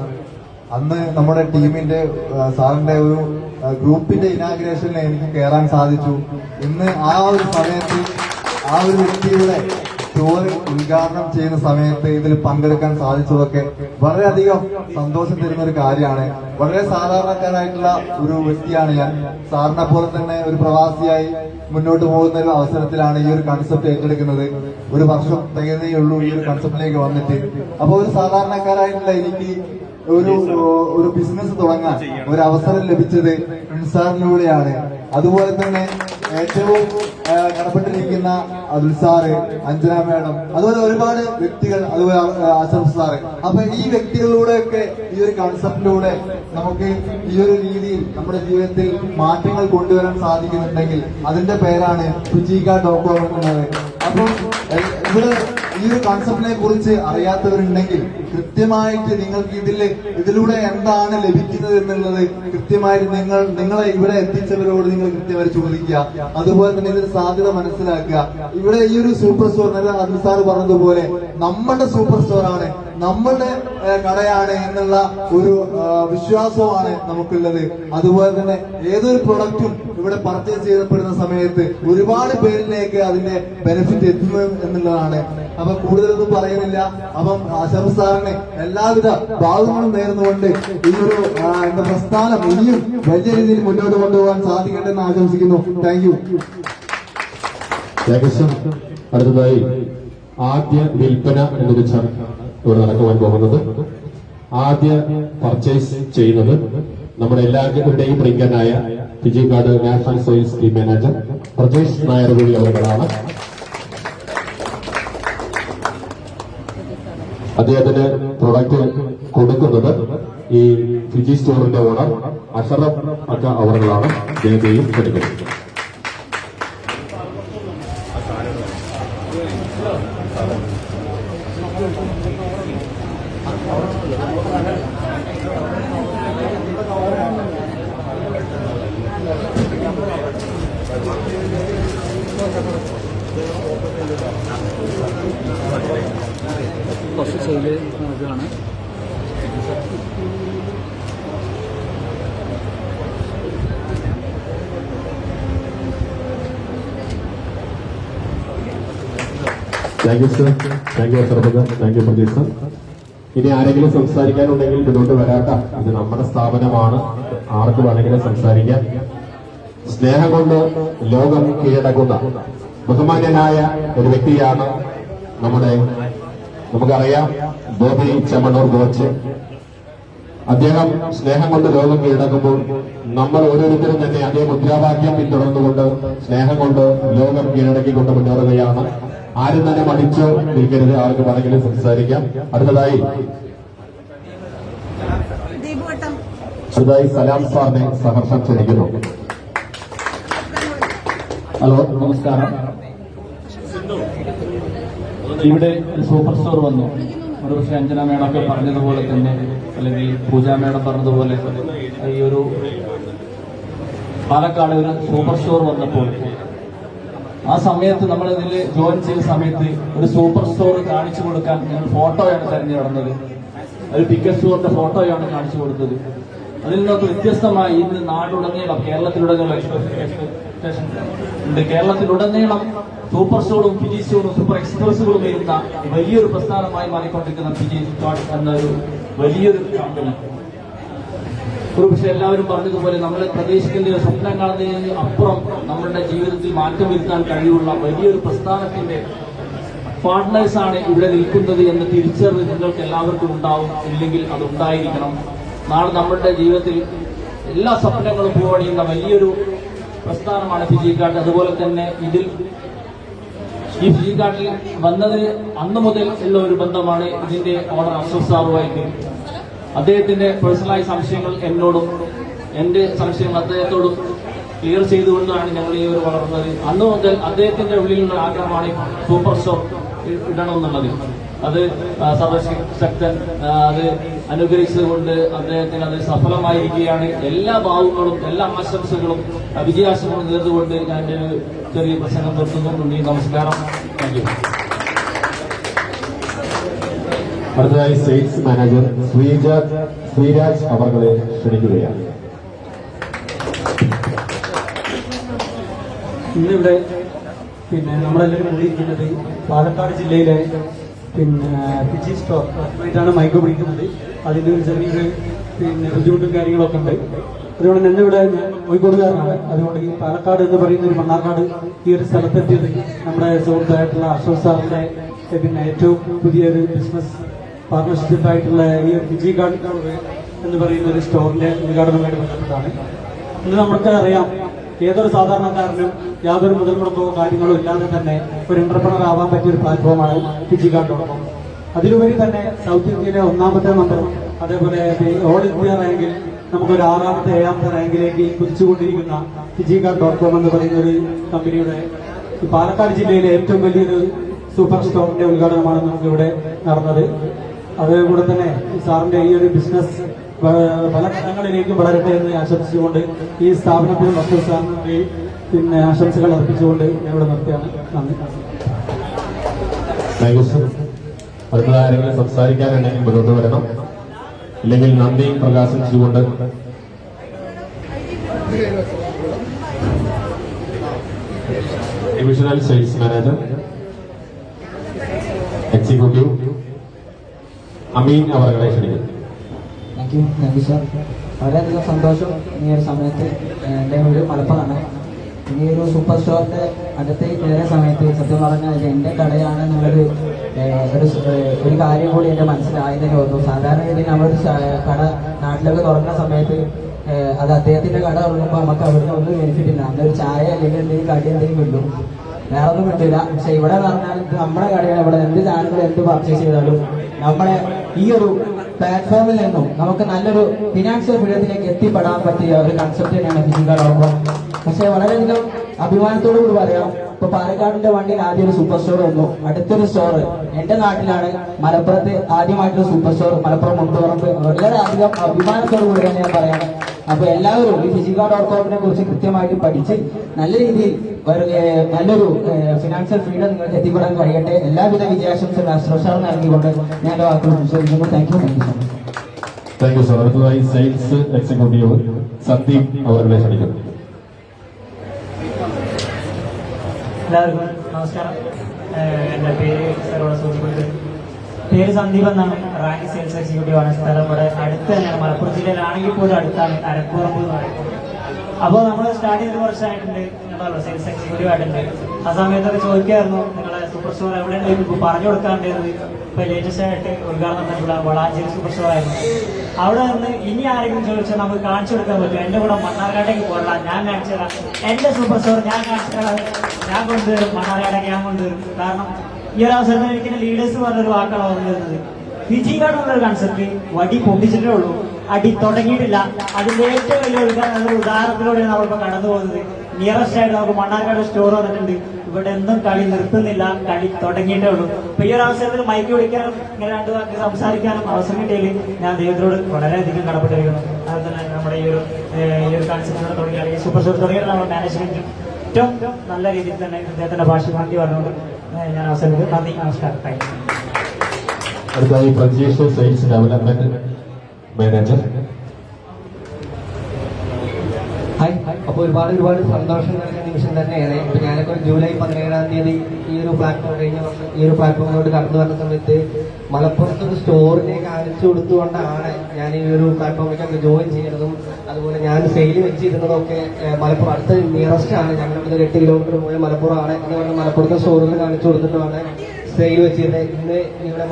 അന്ന് നമ്മുടെ ടീമിന്റെ സാറിന്റെ ഒരു ഗ്രൂപ്പിന്റെ ഇനാഗ്രേഷനിൽ എനിക്ക് കയറാൻ സാധിച്ചു. ഇന്ന് ആ ഒരു സമയത്ത് ആ ഒരു വ്യക്തിയുടെ സ്റ്റോർ ഉദ്ഘാടനം ചെയ്യുന്ന സമയത്ത് ഇതിൽ പങ്കെടുക്കാൻ സാധിച്ചതൊക്കെ വളരെയധികം സന്തോഷം തരുന്ന ഒരു കാര്യമാണ്. വളരെ സാധാരണക്കാരായിട്ടുള്ള ഒരു വ്യക്തിയാണ് ഞാൻ. സാറിനെ പോലെ തന്നെ ഒരു പ്രവാസിയായി മുന്നോട്ട് പോകുന്ന ഒരു അവസരത്തിലാണ് ഈ ഒരു കൺസെപ്റ്റ് ഏറ്റെടുക്കുന്നത്. 1 വർഷം തികയുള്ളൂ ഈ ഒരു കൺസെപ്റ്റിലേക്ക് വന്നിട്ട്. അപ്പോൾ ഒരു സാധാരണക്കാരായിട്ടുള്ള എനിക്ക് ഒരു ബിസിനസ് തുടങ്ങാൻ ഒരു അവസരം ലഭിച്ചത് സാറിലൂടെയാണ്. അതുപോലെ തന്നെ ഏറ്റവും കടപ്പെട്ടിരിക്കുന്ന അതുൽ സാറ്, അഞ്ജന മേഡം, അതുപോലെ ഒരുപാട് വ്യക്തികൾ, അതുപോലെ അശംസ് സാറ്. അപ്പൊ ഈ വ്യക്തികളിലൂടെയൊക്കെ ഈ ഒരു കൺസെപ്റ്റിലൂടെ നമുക്ക് ഈ ഒരു രീതിയിൽ നമ്മുടെ ജീവിതത്തിൽ മാറ്റങ്ങൾ കൊണ്ടുവരാൻ സാധിക്കുന്നുണ്ടെങ്കിൽ അതിന്റെ പേരാണ് ഫുജിക.com എന്നുള്ളത്. അപ്പം ഇവിടെ ഈ ഒരു കൺസെപ്റ്റിനെ കുറിച്ച് അറിയാത്തവരുണ്ടെങ്കിൽ കൃത്യമായിട്ട് നിങ്ങൾക്ക് ഇതിലൂടെ എന്താണ് ലഭിക്കുന്നത് എന്നുള്ളത് കൃത്യമായിട്ട് നിങ്ങളെ ഇവിടെ എത്തിച്ചവരോട് നിങ്ങൾ കൃത്യമായിട്ട് ചോദിക്കുക. അതുപോലെ തന്നെ ഇതിന്റെ സാധ്യത മനസ്സിലാക്കുക. ഇവിടെ ഈ ഒരു സൂപ്പർ സ്റ്റോർ അബ്ദുൽ സാർ പറഞ്ഞതുപോലെ നമ്മുടെ സൂപ്പർ സ്റ്റോർ ആണ്. നമ്മളുടെ കടയാണ് എന്നുള്ള ഒരു വിശ്വാസമാണ് നമുക്കുള്ളത്. അതുപോലെ തന്നെ ഏതൊരു പ്രൊഡക്റ്റും ഇവിടെ പർച്ചേസ് ചെയ്യപ്പെടുന്ന സമയത്ത് ഒരുപാട് പേരിലേക്ക് അതിന്റെ ബെനിഫിറ്റ് എത്തുന്നു എന്നുള്ളതാണ്. അപ്പൊ കൂടുതലൊന്നും പറയുന്നില്ല. അപ്പം അഷറഫ് സാറിന് എല്ലാവിധ ഭാഗങ്ങളും നേർന്നുകൊണ്ട് ഈ ഒരു എന്താ പ്രസ്ഥാനം ഇനിയും വലിയ രീതിയിൽ മുന്നോട്ട് കൊണ്ടുപോകാൻ സാധിക്കട്ടെന്ന് ആശംസിക്കുന്നു. Thank you. അടുത്തതായി ആദ്യ വിൽപ്പന എന്നൊരു ചടങ്ങ് ഇവിടെ നടക്കുവാൻ പോകുന്നത്. ആദ്യ പർച്ചേസ് ചെയ്യുന്നത് നമ്മുടെ എല്ലാവരുടെയും പ്രിയങ്കരനായ Fijikart national sales team manager Prajesh Nair കൂടി അവരുകളാണ്. അദ്ദേഹത്തിന് പ്രൊഡക്റ്റ് കൊടുക്കുന്നത് ഈ ഫിജി സ്റ്റോറിന്റെ ഓണർ അഷറഫ് അക്ക അവരുകളാണ്. അദ്ദേഹത്തെയും കൊടുക്കുന്നത്. കുറച്ച് സെയില് നോക്കുകയാണ്. Thank you sir. Thank you Ashraf. Thank you Pradeep sir. ഇനി ആരെങ്കിലും സംസാരിക്കാനുണ്ടെങ്കിൽ മുന്നോട്ട് വരാട്ട. ഇത് നമ്മുടെ സ്ഥാപനമാണ്. ആർക്ക് വേണമെങ്കിലും സംസാരിക്കാം. സ്നേഹം കൊണ്ട് ലോകം കീഴടക്കുന്ന ബഹുമാന്യനായ ഒരു വ്യക്തിയാണ് നമുക്കറിയാം ബോബി ചെമ്മണ്ണൂർ കോച്ച്. അദ്ദേഹം സ്നേഹം കൊണ്ട് ലോകം കീഴടക്കുമ്പോൾ നമ്മൾ ഓരോരുത്തരും തന്നെ അതേ മുദ്രാവാക്യം പിന്തുടർന്നുകൊണ്ട് സ്നേഹം കൊണ്ട് ലോകം കീഴടക്കിക്കൊണ്ട് മുന്നേറുകയാണ്. ആരും തന്നെ മടിച്ചു നിൽക്കരുത്. ആർക്ക് വേണമെങ്കിലും സംസാരിക്കാം. അടുത്തതായി സലാം സാറിനെ സഹർഷം ക്ഷണിക്കുന്നു. ഹലോ, നമസ്കാരം. ഇവിടെ ഒരു സൂപ്പർ സ്റ്റോർ വന്നു. ഒരുപക്ഷെ അഞ്ജന മേഡമൊക്കെ പറഞ്ഞതുപോലെ തന്നെ, അല്ലെങ്കിൽ പൂജ മേഡം പറഞ്ഞതുപോലെ, ഈ ഒരു പാലക്കാട് ഒരു സൂപ്പർ സ്റ്റോർ വന്നപ്പോൾ ആ സമയത്ത് നമ്മൾ ഇതിൽ ജോയിൻ ചെയ്ത സമയത്ത് ഒരു സൂപ്പർ സ്റ്റോർ കാണിച്ചു കൊടുക്കാൻ ഞങ്ങൾ ഫോട്ടോയാണ് തെരഞ്ഞു നടന്നത്. ഒരു പിക്കറ്റ് സ്റ്റോറിന്റെ ഫോട്ടോയാണ് കാണിച്ചു കൊടുത്തത്. അതിൽ നിന്നൊക്കെ വ്യത്യസ്തമായി ഇന്ന് നാടുടനീളം കേരളത്തിലുടനീളം ഉണ്ട്. കേരളത്തിലുടനീളം സൂപ്പർ സ്റ്റോറും ഫിജി സ്റ്റോറും സൂപ്പർ എക്സ്പ്രസുകളും വരുന്ന വലിയൊരു പ്രസ്ഥാനമായി മാറിക്കൊണ്ടിരിക്കുന്ന ഫിജി സ്റ്റാർട്ട് എന്നൊരു വലിയൊരു കമ്പനി. ഒരുപക്ഷെ എല്ലാവരും പറഞ്ഞതുപോലെ നമ്മൾ പ്രതീക്ഷിക്കുന്ന സ്വപ്നം കാണുന്നതിന് അപ്പുറം നമ്മളുടെ ജീവിതത്തിൽ മാറ്റം വരുത്താൻ കഴിവുള്ള വലിയൊരു പ്രസ്ഥാനത്തിന്റെ പാർട്ട്നേഴ്സാണ് ഇവിടെ നിൽക്കുന്നത് എന്ന തിരിച്ചറിവ് നിങ്ങൾക്ക് എല്ലാവർക്കും ഉണ്ടാവും. ഇല്ലെങ്കിൽ അതുണ്ടായിരിക്കണം. നാളെ നമ്മളുടെ ജീവിതത്തിൽ എല്ലാ സ്വപ്നങ്ങളും പൂവണിയുന്ന വലിയൊരു പ്രസ്ഥാനമാണ് ഫിജിക്കാർട്ട്. അതുപോലെ തന്നെ ഈ ഫിജിക്കാർട്ടിൽ വന്നതിന് അന്ന് മുതൽ ഉള്ള ഒരു ബന്ധമാണ് ഇതിന്റെ ഓണർ അഷ്റഫ് സാറുമായിട്ട്. അദ്ദേഹത്തിന്റെ പേഴ്സണലായ സംശയങ്ങൾ എന്നോടും എന്റെ സംശയങ്ങൾ അദ്ദേഹത്തോടും ക്ലിയർ ചെയ്തുകൊണ്ടാണ് ഞങ്ങൾ ഈ ഒരു വളർന്നത്. അന്ന് മുതൽ അദ്ദേഹത്തിന്റെ ഉള്ളിലുള്ള ആഗ്രഹമാണ് സൂപ്പർ സ്റ്റോർ ഇടണമെന്നുള്ളത്. അത് സർവശക്തൻ അത് അനുഗ്രഹിച്ചതുകൊണ്ട് അദ്ദേഹത്തിന് അത് സഫലമായിരിക്കുകയാണ്. എല്ലാ ഭാവങ്ങളും എല്ലാ ആശംസകളും വിജയാശംസകളും നേർന്നുകൊണ്ട് ഞാൻ ചെറിയ പ്രസംഗം നിർത്തുന്നു. നന്ദി, നമസ്കാരം. Thank you. അടുത്തതായി സെയിൽസ് മാനേജർ ശ്രീരാജ് അവരെ ക്ഷണിക്കുകയാണ്. ഇന്നിവിടെ നമ്മളെല്ലാവരും കൂടിയിരിക്കുന്നത് പാലക്കാട് ജില്ലയിലെ ഫിജി സ്റ്റോർ ആയിട്ടാണ് മൈക്ക് പിടിക്കുന്നത്. അതിന്റെ ഒരു ചെറിയൊരു ബുദ്ധിമുട്ടും കാര്യങ്ങളൊക്കെ ഉണ്ട്. അതുകൊണ്ട് ഞാനിവിടെ കോഴിക്കോടുകാരനാണ്. അതുകൊണ്ട് ഈ പാലക്കാട് എന്ന് പറയുന്ന ഒരു മണ്ണാർക്കാട് ഈ ഒരു സ്ഥലത്തെത്തിയത് നമ്മുടെ സുഹൃത്തായിട്ടുള്ള അഷ്റഫ് സാറിന്റെ ഏറ്റവും പുതിയൊരു ബിസിനസ് പാർട്ണർഷിപ്പായിട്ടുള്ള ഈ ഫിജി കാർഡ് എന്ന് പറയുന്ന ഒരു സ്റ്റോറിന്റെ ഉദ്ഘാടനവുമായിട്ട് ബന്ധപ്പെട്ടാണ്. ഇന്ന് നമുക്ക് അറിയാം, ഏതൊരു സാധാരണക്കാരനും യാതൊരു മുതൽ മുടക്കോ കാര്യങ്ങളോ ഇല്ലാതെ തന്നെ ഒരു എന്റർപ്രണർ ആവാൻ പറ്റിയ ഒരു പ്ലാറ്റ്ഫോമാണ് ഫിജിക്കാർട്ട്.com. അതിലുപരി തന്നെ സൗത്ത് ഇന്ത്യയിലെ 1ാമത്തെ നമ്പർ, അതേപോലെ ഓൾ ഇന്ത്യ റാങ്കിൽ നമുക്കൊരു 6ാമത്തെ 7ാമത്തെ റാങ്കിലേക്ക് കുതിച്ചുകൊണ്ടിരിക്കുന്ന ഫിജിക്കാർട്ട്.com എന്ന് പറയുന്ന ഒരു കമ്പനിയുടെ പാലക്കാട് ജില്ലയിലെ ഏറ്റവും വലിയൊരു സൂപ്പർ സ്റ്റോറിന്റെ ഉദ്ഘാടനമാണ് നമുക്കിവിടെ നടന്നത്. അതേകൂടെ തന്നെ സാറിന്റെ ഈ ഒരു ബിസിനസ് പല ഘട്ടങ്ങളിലേക്കും വളരട്ടെ എന്ന് ആശംസിച്ചുകൊണ്ട് ഈ സ്ഥാപനത്തിനും അബ്ദുൽ സാറിന് ആശംസകൾ അർപ്പിച്ചുകൊണ്ട് ഞാൻ ഇവിടെ നിർത്തുകയാണ്. നന്ദി. അടുത്ത ആരെങ്കിലും സംസാരിക്കാനുണ്ടെങ്കിൽ മുന്നോട്ട് വരണം, ഇല്ലെങ്കിൽ നന്ദി പ്രകാശിച്ചുകൊണ്ട് ഡിവിഷണൽ സെയിൽസ് മാനേജർ എക്സിക്യൂട്ടീവ് അമീൻ അവരെ ക്ഷണിക്കുന്നു. Thank you sir. വളരെയധികം സന്തോഷം ഈ ഒരു സമയത്ത്. എൻ്റെ ഒരു മലപ്പുറമാണ്. ഈ ഒരു സൂപ്പർ സ്റ്റോറിന്റെ അകത്ത് കയറിയ സമയത്ത് സത്യം പറഞ്ഞാൽ എൻ്റെ കടയാണ് എന്നുള്ളൊരു ഒരു കാര്യം കൂടി എൻ്റെ മനസ്സിലായതിനെ തോന്നുന്നു. സാധാരണ രീതിയിൽ നമ്മളൊരു കട നാട്ടിലൊക്കെ തുറക്കുന്ന സമയത്ത് അത് അദ്ദേഹത്തിന്റെ കട തുറക്കുമ്പോൾ നമുക്ക് അവിടുന്ന് ഒന്നും ബെനിഫിറ്റ് ഇല്ല. അന്നൊരു ചായ അല്ലെങ്കിൽ എന്തെങ്കിലും കടി എന്തെങ്കിലും കിട്ടും, വേറെ ഒന്നും കിട്ടില്ല. പക്ഷെ ഇവിടെ പറഞ്ഞാൽ നമ്മുടെ കടയാണ്. ഇവിടെ എന്ത് സാധനങ്ങൾ എന്ത് പർച്ചേസ് ചെയ്താലും നമ്മളെ ഈ ഒരു പ്ലാറ്റ്ഫോമിൽ നിന്നും നമുക്ക് നല്ലൊരു ഫിനാൻഷ്യൽ ഫ്രീഡത്തിലേക്ക് എത്തിപ്പെടാൻ പറ്റിയ ഒരു കൺസെപ്റ്റ് തന്നെയാണ് ഫിസിക്കലോടൊപ്പം. പക്ഷെ വളരെയധികം അഭിമാനത്തോടു കൂടി പറയാം, ഇപ്പൊ പാലക്കാടിന്റെ വണ്ടിയിൽ ആദ്യം ഒരു സൂപ്പർ സ്റ്റോർ വന്നു. അടുത്തൊരു സ്റ്റോർ എന്റെ നാട്ടിലാണ്, മലപ്പുറത്ത് ആദ്യമായിട്ടൊരു സൂപ്പർ സ്റ്റോർ മലപ്പുറം മുണ്ടുപറമ്പ്. വളരെയധികം അഭിമാനത്തോടു കൂടി തന്നെ ഞാൻ പറയാണ്. അപ്പൊ എല്ലാവരും ഈ ഫിസിക്കലോടൊപ്പത്തിനെ കുറിച്ച് കൃത്യമായിട്ട് പഠിച്ച് നല്ല രീതിയിൽ നല്ലൊരു ഫിനാൻഷ്യൽ ഫ്രീഡം നിങ്ങൾക്ക് എത്തിപ്പെടാൻ കഴിയട്ടെ. എല്ലാവിധ വിജയാശംസകളും ആശ്വാസം നൽകിക്കൊണ്ട് ഞാൻ വാക്കുകൾ സംസാരിക്കുന്നു. Thank you so much. Thank you sir. അടുത്തതായി സെയിൽസ് എക്സിക്യൂട്ടീവ് സന്ദീപ് അവരെ ക്ഷണിക്കുന്നു. എല്ലാവർക്കും നമസ്കാരം. എൻ്റെ പേര് സന്ദീപ് എന്നാണ്. റാങ്ക് സെയിൽസ് എക്സിക്യൂട്ടീവ് ആണ്. സ്ഥലം ഇവിടെ അടുത്ത് തന്നെയാണ്, മലപ്പുറം ജില്ലയിലാണെങ്കിൽ പോലും അടുത്താണ്, അരക്കൂറമ്പ് എന്ന് പറയും. അപ്പോൾ നമ്മൾ സ്റ്റാർട്ട് ചെയ്ത് കുറച്ചായിട്ടുണ്ട്, ഞങ്ങളല്ലോ സെയിൽസ് എക്സിക്യൂട്ടീവ് ആയിട്ടുണ്ട്. ആ സമയത്തൊക്കെ ചോദിക്കായിരുന്നു നിങ്ങളെ സൂപ്പർ സ്റ്റോർ എവിടെയാണ് ഇപ്പോൾ പറഞ്ഞു കൊടുക്കാണ്ടായിരുന്നത്. ഇപ്പോൾ ലേറ്റസ്റ്റ് ആയിട്ട് ഉദ്ഘാടനം നടത്തിയിട്ടുള്ള വളാഞ്ചേരി സൂപ്പർ സ്റ്റോർ ആയിരുന്നു. അവിടെ നിന്ന് ഇനി ആരെങ്കിലും ചോദിച്ചാൽ നമുക്ക് കാണിച്ചു കൊടുക്കാൻ പറ്റും. എൻ്റെ കൂടെ മണ്ണാർക്കാട്ടേക്ക് പോകണം, ഞാൻ കാണിച്ചു തരാം. എൻ്റെ സൂപ്പർ സ്റ്റോർ ഞാൻ കാണിച്ചു തരാം, ഞാൻ കൊണ്ടുവരും. മണ്ണാർക്കാട്ടേക്ക് ഞാൻ കൊണ്ടുവരും. കാരണം ഈ ഒരു അവസരത്തിൽ എനിക്ക് ലീഡേഴ്സ് പറഞ്ഞൊരു വാക്കാണ് ഓർമ്മ വരുന്നത്. ഫിജിക്കാർഡ് എന്നുള്ളൊരു കൺസെപ്റ്റ് വടി പൊട്ടിച്ചിട്ടേ ഉള്ളൂ, അടി തുടങ്ങിയിട്ടില്ല. അതിന്റെ ഏറ്റവും വലിയ ഉദാഹരണത്തിലൂടെയാണ് നമ്മളിപ്പോൾ കടന്നു പോകുന്നത്. നിയറസ്റ്റ് ആയിട്ട് നമുക്ക് മണ്ണാർക്കാട് സ്റ്റോർ വന്നിട്ടുണ്ട്. ഇവിടെ ഒന്നും കളി നിർത്തുന്നില്ല, കളി തുടങ്ങിയിട്ടേ ഉള്ളൂ. അപ്പൊ ഈ ഒരു അവസരത്തിൽ മൈക്ക് പിടിക്കാനും ഇങ്ങനെ രണ്ടു വാക്ക് സംസാരിക്കാനും അവസരം കിട്ടിയതിൽ ഞാൻ ദൈവത്തോട് വളരെയധികം കടപ്പെട്ടിരിക്കുന്നു. അതുപോലെ തന്നെ നമ്മുടെ ഈ ഒരു കൺസെപ്റ്റ് തുടങ്ങിയ അല്ലെങ്കിൽ സൂപ്പർ സ്റ്റോർ തുടങ്ങിയിട്ട് നമ്മുടെ മാനേജ്മെന്റും ഏറ്റവും നല്ല രീതിയിൽ തന്നെ അദ്ദേഹത്തിന്റെ ഭാഷ മാറ്റി പറഞ്ഞുകൊണ്ട് ഞാൻ അവസരം നന്ദി, നമസ്കാരം. Thank you. അടുത്തതായി Prajeesh sales development manager. Hi. അപ്പോൾ ഒരുപാട് സന്തോഷം നൽകുന്ന നിമിഷം തന്നെയാണ്. ഇപ്പൊ ഞാനൊക്കെ ജൂലൈ 17-ാം തീയതി ഈ ഒരു പ്ലാറ്റ്ഫോം ഈ ഒരു പ്ലാറ്റ്ഫോമിലോട്ട് കടന്നു വരുന്ന സമയത്ത് മലപ്പുറത്ത് ഒരു സ്റ്റോറിനെ കാണിച്ചു കൊടുത്തുകൊണ്ടാണ് ഞാൻ ഈ ഒരു പ്ലാറ്റ്ഫോമിലേക്ക് ജോയിൻ ചെയ്യുന്നതും അതുപോലെ ഞാൻ സെയിൽ വെച്ചിരുന്നതൊക്കെ മലപ്പുറം അടുത്ത നിയറസ്റ്റ് ആണ്. ഞങ്ങളുടെ 8 കിലോമീറ്റർ പോയ മലപ്പുറമാണ്. അതുകൊണ്ട് മലപ്പുറത്തെ സ്റ്റോറുകൾ കാണിച്ചു കൊടുത്തിട്ടാണ് സെയിൽ വെച്ചിരുന്നത്. ഇന്ന് ഇവിടെ